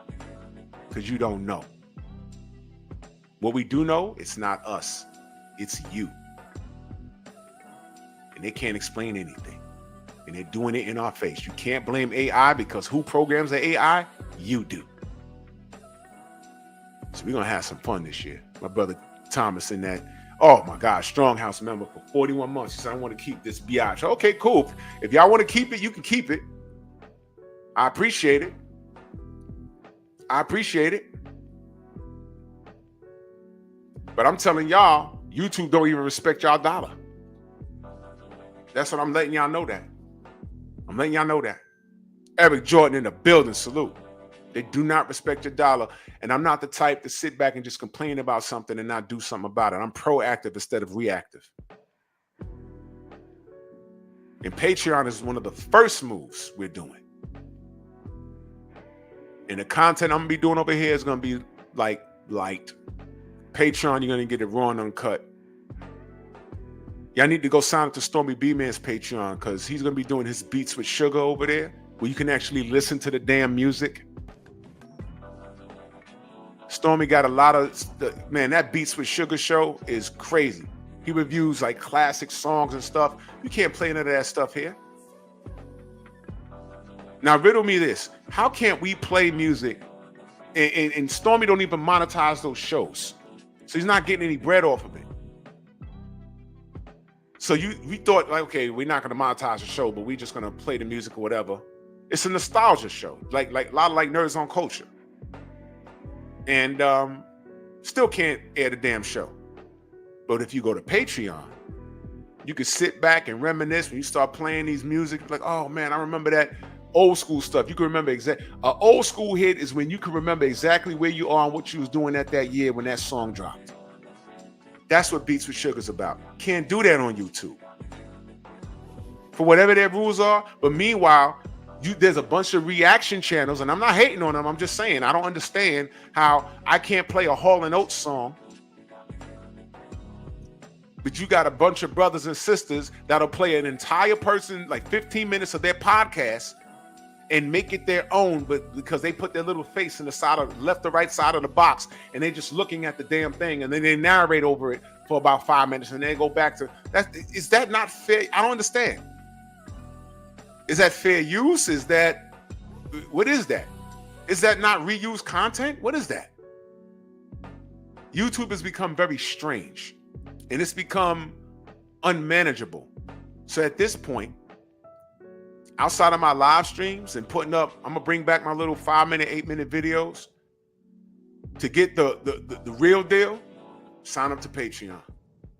because you don't know. What we do know, it's not us, it's you. And they can't explain anything. And they're doing it in our face. You can't blame AI, because who programs the AI? You do. So we're gonna have some fun this year. My brother Thomas in that, oh my God, Stronghouse member for 41 months. He said, I want to keep this biatch. Okay, cool. If y'all want to keep it, you can keep it. I appreciate it. But I'm telling y'all, YouTube don't even respect y'all dollar. That's what I'm letting y'all know that. Eric Jordan in the building, salute. They do not respect your dollar. And I'm not the type to sit back and just complain about something and not do something about it. I'm proactive instead of reactive. And Patreon is one of the first moves we're doing. And the content I'm going to be doing over here is going to be like light. Patreon, you're going to get it raw and uncut. Y'all need to go sign up to Stormy B-Man's Patreon, because he's going to be doing his Beats with Sugar over there, where you can actually listen to the damn music. Stormy got a lot of, man, that Beats with Sugar show is crazy. He reviews like classic songs and stuff. You can't play none of that stuff here. Now, riddle me this. How can't we play music And Stormy don't even monetize those shows. So he's not getting any bread off of it. So we thought, like, okay, we're not going to monetize the show, but we're just going to play the music or whatever. It's a nostalgia show, like a lot of like Nerds on Culture. And still can't air the damn show. But if you go to Patreon, you can sit back and reminisce when you start playing these music. Like, oh man, I remember that old school stuff. You can remember exactly. An old school hit is when you can remember exactly where you are and what you was doing at that year when that song dropped. That's what Beats with Sugar's about. Can't do that on YouTube. For whatever their rules are. But meanwhile, there's a bunch of reaction channels, and I'm not hating on them. I'm just saying I don't understand how I can't play a Hall & Oates song, but you got a bunch of brothers and sisters that'll play an entire person, like 15 minutes of their podcast, and make it their own, but because they put their little face in the side of left or right side of the box, and they're just looking at the damn thing, and then they narrate over it for about 5 minutes, and then they go back to that. Is that not fair? I don't understand. Is that fair use? What is that? Is that not reused content? What is that? YouTube has become very strange, and it's become unmanageable. So at this point, outside of my live streams and putting up, I'm gonna bring back my little 5-minute, 8-minute videos. To get the real deal, sign up to Patreon.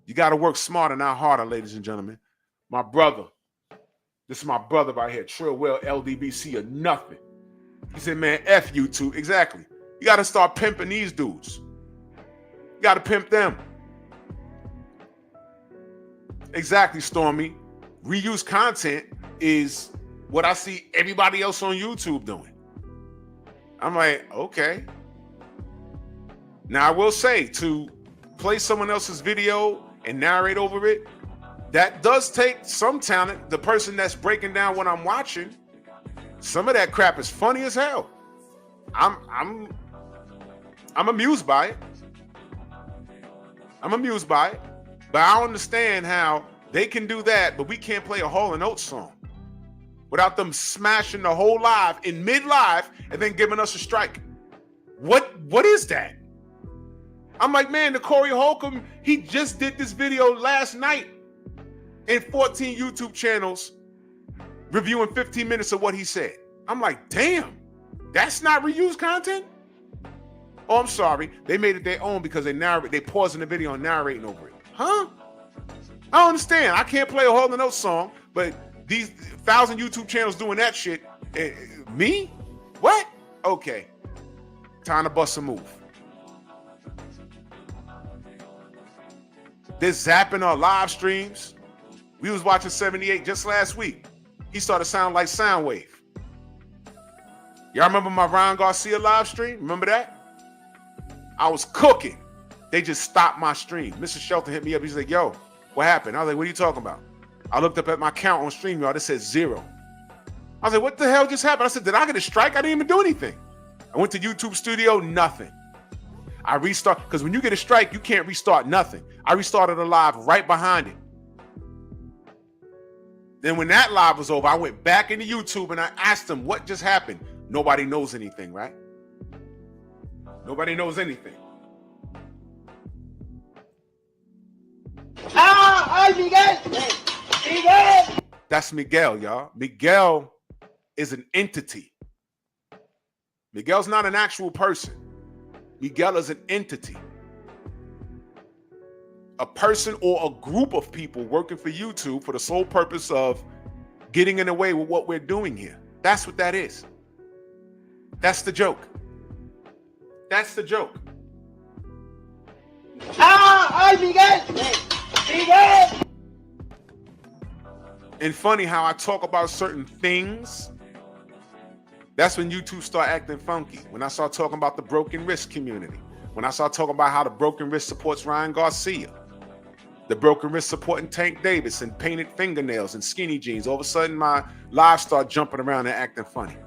You got to work smarter, not harder, ladies and gentlemen. My brother, this is my brother right here, Trill Well LDBC or nothing. He said, man, F YouTube. Exactly. You got to start pimping these dudes. You got to pimp them. Exactly, Stormy. Reuse content is what I see everybody else on YouTube doing. I'm like, okay. Now, I will say, to play someone else's video and narrate over it, that does take some talent. The person that's breaking down what I'm watching, some of that crap is funny as hell. I'm amused by it. I'm amused by it. But I don't understand how they can do that, but we can't play a Hall & Oates song without them smashing the whole live in mid-live and then giving us a strike. What is that? I'm like, man, the Corey Holcomb, he just did this video last night in 14 YouTube channels reviewing 15 minutes of what he said. I'm like, damn, that's not reused content? Oh, I'm sorry. They made it their own because they pausing the video and narrating over it. Huh? I don't understand. I can't play a Hall & Oates song, but these 1,000 YouTube channels doing that shit. Me? What? Okay. Time to bust a move. They're zapping our live streams. We was watching 78 just last week. He started sounding like Soundwave. Y'all remember my Ryan Garcia live stream? Remember that? I was cooking. They just stopped my stream. Mr. Shelton hit me up. He's like, yo, what happened? I was like, what are you talking about? I looked up at my count on StreamYard. It said 0. I was like, what the hell just happened? I said, did I get a strike? I didn't even do anything. I went to YouTube Studio, nothing. I restart, because when you get a strike, you can't restart nothing. I restarted a live right behind it. Then when that live was over, I went back into YouTube and I asked them what just happened. Nobody knows anything, right? Nobody knows anything. ¡Ay, Miguel! ¡Miguel! That's Miguel, y'all. Miguel is an entity. Miguel's not an actual person. Miguel is an entity. A person or a group of people working for YouTube for the sole purpose of getting in the way with what we're doing here. That's what that is. That's the joke. That's the joke. ¡Ay, Miguel! ¡Miguel! And funny how I talk about certain things. That's when YouTube start acting funky. When I start talking about the broken wrist community. When I start talking about how the broken wrist supports Ryan Garcia. The broken wrist supporting Tank Davis and painted fingernails and skinny jeans. All of a sudden, my lives start jumping around and acting funny.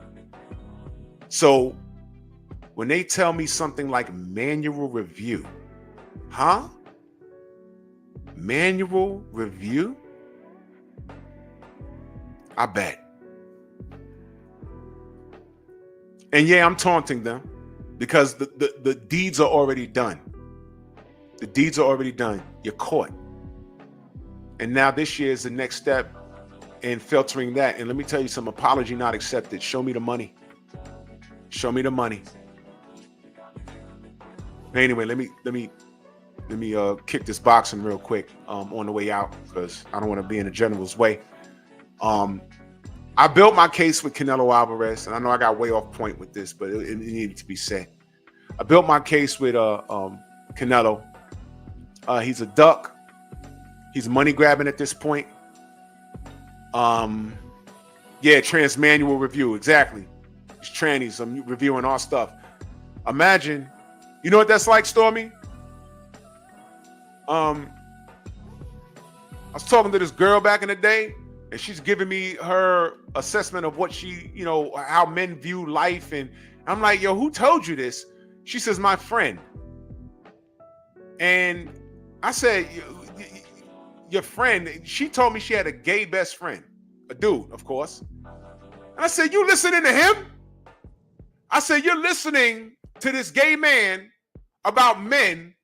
So when they tell me something like manual review, huh? Manual review? I bet. And yeah, I'm taunting them because the deeds are already done. The deeds are already done. You're caught. And now this year is the next step in filtering that. And let me tell you, some apology not accepted. Show me the money. Show me the money. Anyway, let me kick this boxing real quick on the way out, because I don't want to be in the general's way. I built my case with Canelo Alvarez, and I know I got way off point with this, but it needed to be said. I built my case with Canelo. He's a duck. He's money grabbing at this point. Yeah, transmanual review, exactly. He's trannies. I'm reviewing our stuff. Imagine, you know what that's like, Stormy? I was talking to this girl back in the day, and she's giving me her assessment of what she, you know, how men view life. And I'm like, yo, who told you this? She says, my friend. And I said, your friend, she told me she had a gay best friend, a dude, of course. And I said, you listening to him? I said, you're listening to this gay man about men.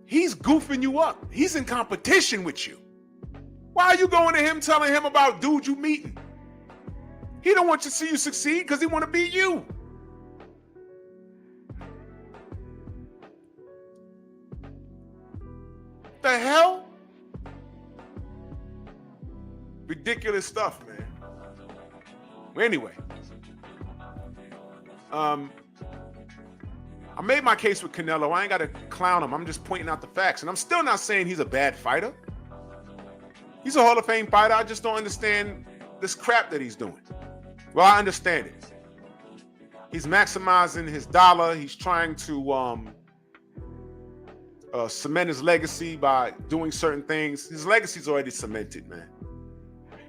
He's goofing you up. He's in competition with you. Why are you going to him telling him about dudes you meeting? He don't want you to see you succeed because he want to beat you. The hell? Ridiculous stuff, man. Anyway, I made my case with Canelo. I ain't got to clown him. I'm just pointing out the facts. And I'm still not saying he's a bad fighter. He's a Hall of Fame fighter. I just don't understand this crap that he's doing. Well, I understand it. He's maximizing his dollar. He's trying to cement his legacy by doing certain things. His legacy's already cemented, man.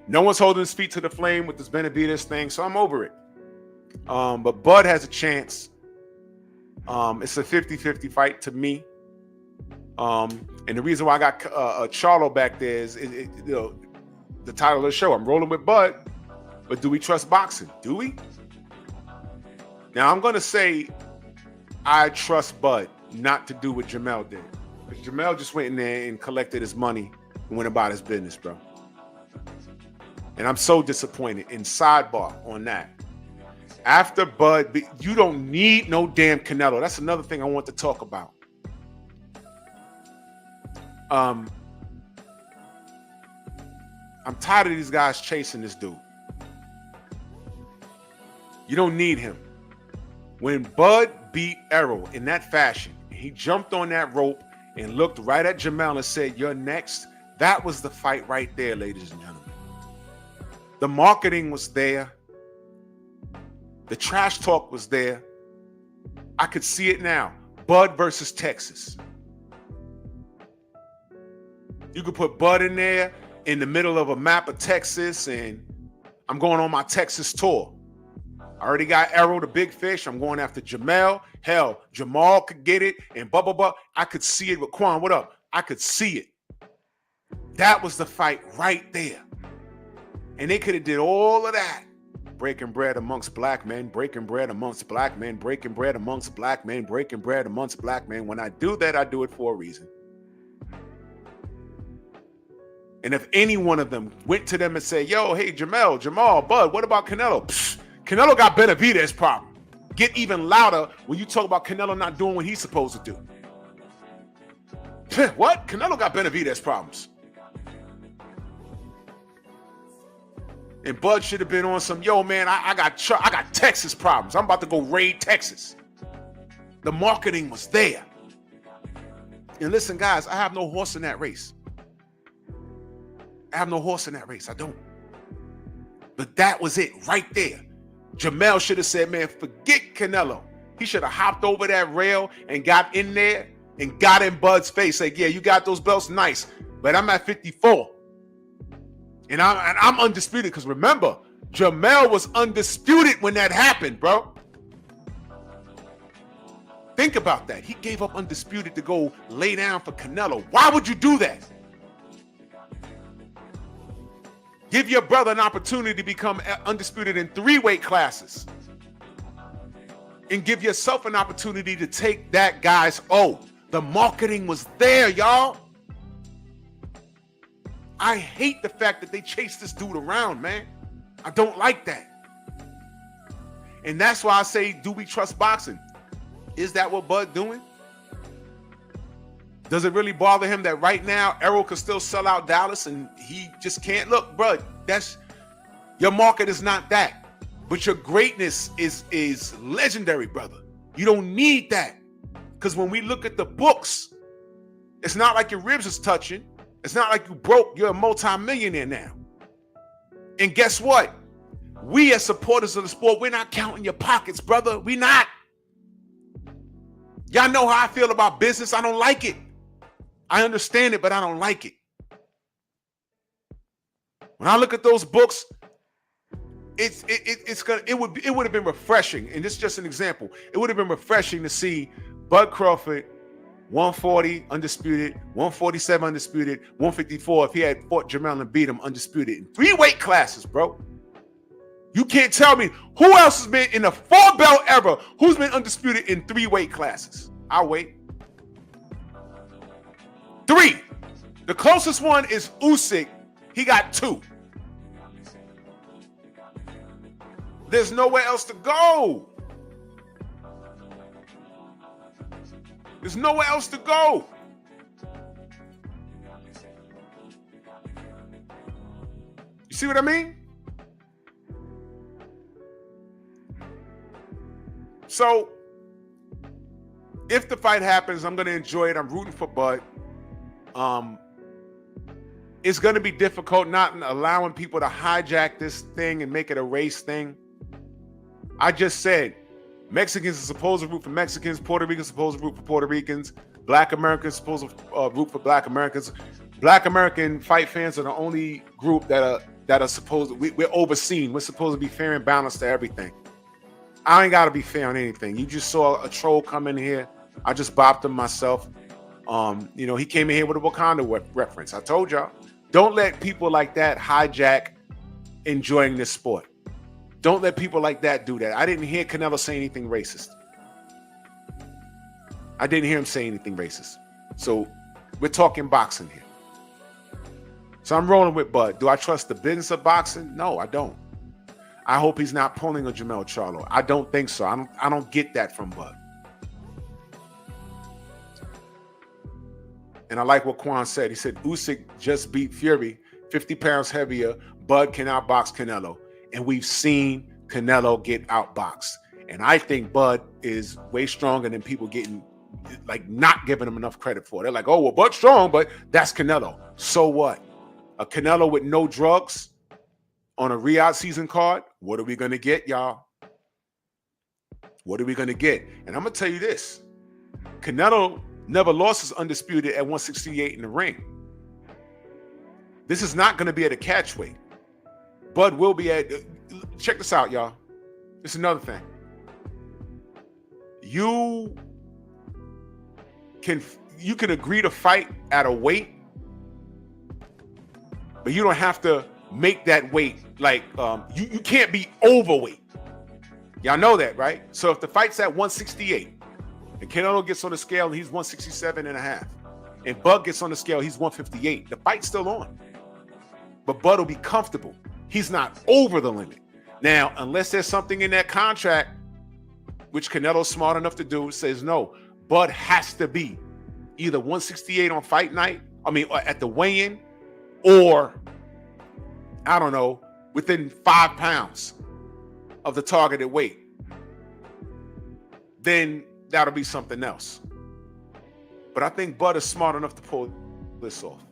No one's holding his feet to the flame with this Benavidez thing, so I'm over it. But Bud has a chance. It's a 50-50 fight to me. And the reason why I got Charlo back there is, you know, the title of the show. I'm rolling with Bud, but do we trust boxing? Do we? Now, I'm going to say I trust Bud not to do what Jamel did. Because Jamel just went in there and collected his money and went about his business, bro. And I'm so disappointed. And sidebar on that. After Bud, you don't need no damn Canelo. That's another thing I want to talk about. I'm tired of these guys chasing this dude. You don't need him. When Bud beat Errol in that fashion, he jumped on that rope and looked right at Jamel and said, "You're next." That was the fight right there, ladies and gentlemen. The marketing was there. The trash talk was there. I could see it now. Bud versus Texas. You could put Bud in there in the middle of a map of Texas, and I'm going on my Texas tour. I already got Errol, the big fish. I'm going after Jamel. Hell, Jamal could get it, and blah, blah, blah. I could see it with Quan. What up? I could see it. That was the fight right there. And they could have did all of that. Breaking bread amongst black men, breaking bread amongst black men, breaking bread amongst black men, breaking bread amongst black men. When I do that, I do it for a reason. And if any one of them went to them and said, yo, hey, Jamal, Bud, what about Canelo? Psh, Canelo got Benavidez problem. Get even louder when you talk about Canelo not doing what he's supposed to do. Psh, what? Canelo got Benavidez problems. And Bud should have been on some, yo, man, I got Texas problems. I'm about to go raid Texas. The marketing was there. And listen, guys, I have no horse in that race. I have no horse in that race. I don't. But that was it right there. Jamel should have said, man, forget Canelo. He should have hopped over that rail and got in there and got in Bud's face. Like, yeah, you got those belts, nice. But I'm at 54. And I'm undisputed, because remember, Jamel was undisputed when that happened, bro. Think about that. He gave up undisputed to go lay down for Canelo. Why would you do that? Give your brother an opportunity to become undisputed in 3 weight classes. and give yourself an opportunity to take that guy's O. The marketing was there, y'all. I hate the fact that they chase this dude around, man. I don't like that. And that's why I say, do we trust boxing? Is that what Bud doing? Does it really bother him that right now Errol could still sell out Dallas and he just can't? Look, bro, that's your market is not that. But your greatness is legendary, brother. You don't need that. Because when we look at the books, it's not like your ribs is touching. It's not like you broke. You're a multi-millionaire now. And guess what? We as supporters of the sport, we're not counting your pockets, brother. We not. Y'all know how I feel about business. I don't like it. I understand it, but I don't like it. When I look at those books, it would have been refreshing, and this is just an example. It would have been refreshing to see Bud Crawford 140 undisputed, 147 undisputed, 154 if he had fought Jamel and beat him undisputed in 3 weight classes, bro. You can't tell me who else has been in the 4-belt era who's been undisputed in 3 weight classes. I'll wait. 3. The closest one is Usyk. He got 2. There's nowhere else to go. There's nowhere else to go. You see what I mean? So, if the fight happens, I'm going to enjoy it. I'm rooting for Bud. It's going to be difficult not allowing people to hijack this thing and make it a race thing. I just said Mexicans are supposed to root for Mexicans. Puerto Ricans are supposed to root for Puerto Ricans. Black Americans are supposed to root for Black Americans. Black American fight fans are the only group that are supposed to, we're overseen. We're supposed to be fair and balanced to everything. I ain't got to be fair on anything. You just saw a troll come in here. I just bopped him myself. He came in here with a Wakanda reference. I told y'all, don't let people like that hijack enjoying this sport. Don't let people like that do that. I didn't hear Canelo say anything racist. I didn't hear him say anything racist. So we're talking boxing here. So I'm rolling with Bud. Do I trust the business of boxing? No, I don't. I hope he's not pulling a Jamel Charlo. I don't think so. I don't get that from Bud. And I like what Quan said. He said Usyk just beat Fury, 50 pounds heavier. Bud can outbox Canelo. And we've seen Canelo get outboxed. And I think Bud is way stronger than people getting, not giving him enough credit for. They're like, oh, well, Bud's strong, but that's Canelo. So what? A Canelo with no drugs on a Riyadh season card? What are we going to get, y'all? What are we going to get? And I'm going to tell you this. Canelo never lost his undisputed at 168 in the ring. This is not going to be at a catch weight. Bud will be at, check this out, y'all. This is another thing. You can agree to fight at a weight, but you don't have to make that weight you can't be overweight. Y'all know that, right? So if the fight's at 168 and Canelo gets on the scale and he's 167 and a half, and Bud gets on the scale, he's 158, the fight's still on. But Bud will be comfortable. He's not over the limit. Now, unless there's something in that contract, which Canelo's smart enough to do, says no, Bud has to be either 168 on fight night, at the weigh-in, or, I don't know, within 5 pounds of the targeted weight. Then that'll be something else. But I think Bud is smart enough to pull this off.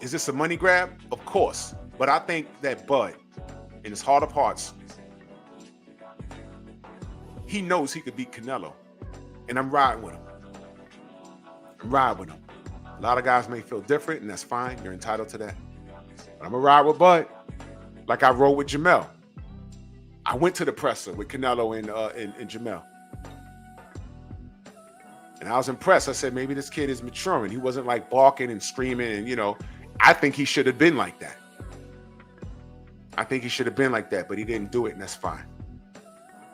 Is this a money grab? Of course. But I think that Bud, in his heart of hearts, he knows he could beat Canelo. And I'm riding with him. A lot of guys may feel different, and that's fine. You're entitled to that. But I'm going to ride with Bud like I rode with Jamel. I went to the presser with Canelo and Jamel. And I was impressed. I said, maybe this kid is maturing. He wasn't barking and screaming and, I think he should have been like that. But he didn't do it, and that's fine.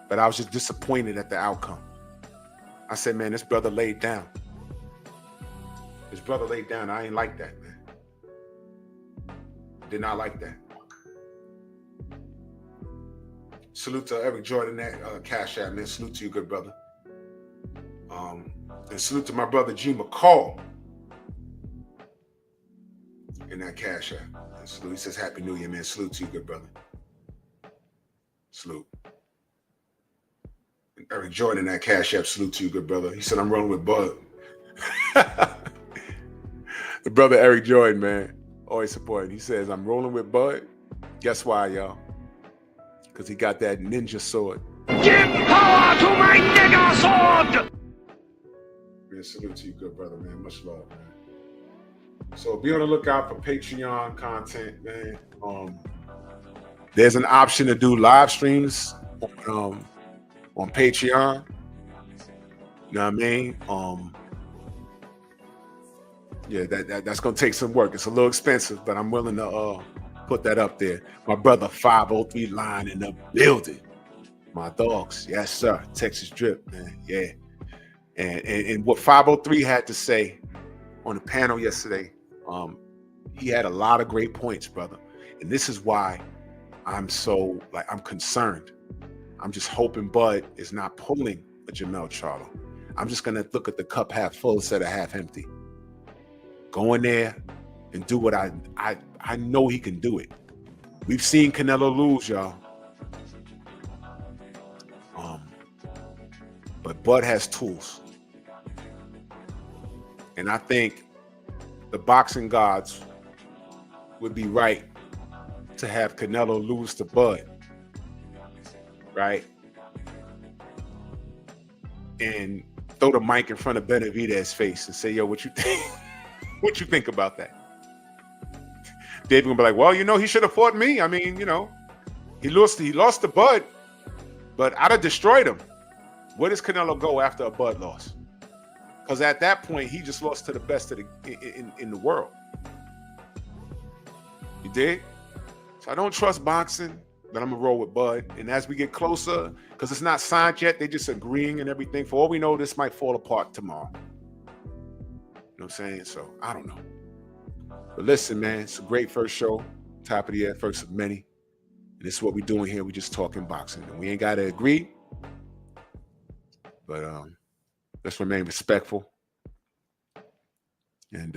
but I was just disappointed at the outcome. I said, man, this brother laid down. His brother laid down. I ain't like that, man. Did not like that. Salute to Eric Jordan, that Cash App, man. Salute to you, good brother. And salute to my brother G McCall in that Cash App. And salute. He says, Happy New Year, man. Salute to you, good brother. Salute. And Eric Jordan, that Cash App. Salute to you, good brother. He said, I'm rolling with Bud. The brother Eric Jordan, man, always supporting. He says, I'm rolling with Bud. Guess why, y'all? Because he got that ninja sword. Give power to my nigger sword! Man, salute to you, good brother, man. Much love, man. So be on the lookout for Patreon content, man. There's an option to do live streams on Patreon. You know what I mean? Yeah, that's gonna take some work. It's a little expensive, but I'm willing to put that up there. My brother 503 line in the building. My dogs, yes sir. Texas Drip, man. Yeah. And what 503 had to say on the panel yesterday, he had a lot of great points, brother. And this is why I'm so I'm concerned. I'm just hoping Bud is not pulling a Jamel Charlo. I'm just gonna look at the cup half full instead of half empty. Go in there and do what I know he can do it. We've seen Canelo lose, y'all. But Bud has tools. And I think the boxing gods would be right to have Canelo lose to Bud. Right? And throw the mic in front of Benavidez's face and say, yo, what you think? What you think about that? David gonna be like, well, he should have fought me. I mean, he lost to Bud, but I'd have destroyed him. Where does Canelo go after a Bud loss? Because at that point, he just lost to the best of in the world. You dig? So I don't trust boxing, but I'm gonna roll with Bud. And as we get closer, because it's not signed yet, they just agreeing and everything. For all we know, this might fall apart tomorrow. You know what I'm saying? So I don't know. But listen, man, it's a great first show. Top of the year, first of many. And this is what we're doing here. We just talking boxing. And we ain't got to agree. But let's remain respectful. And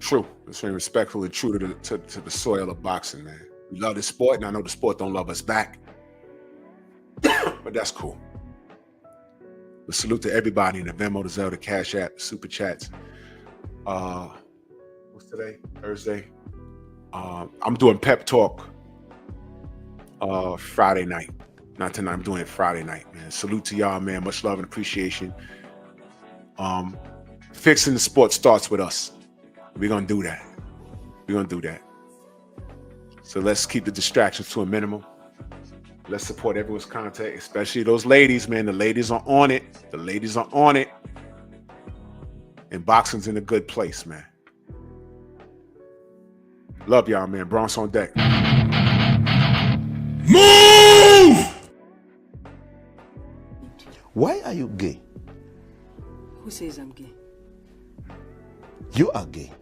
true. Let's remain respectful and true to the soil of boxing, man. We love the sport, and I know the sport don't love us back. But that's cool. But salute to everybody in the Venmo, the Zelle, the Cash App, Super Chats. What's today? Thursday. I'm doing Pep Talk Friday night. Not tonight. I'm doing it Friday night, man. Salute to y'all, man. Much love and appreciation. Fixing the sport starts with us. We're going to do that. We're going to do that. So let's keep the distractions to a minimum. Let's support everyone's content, especially those ladies, man. The ladies are on it. The ladies are on it. And boxing's in a good place, man. Love y'all, man. Bronx on deck. Move! Why are you gay? Who says I'm gay? You are gay.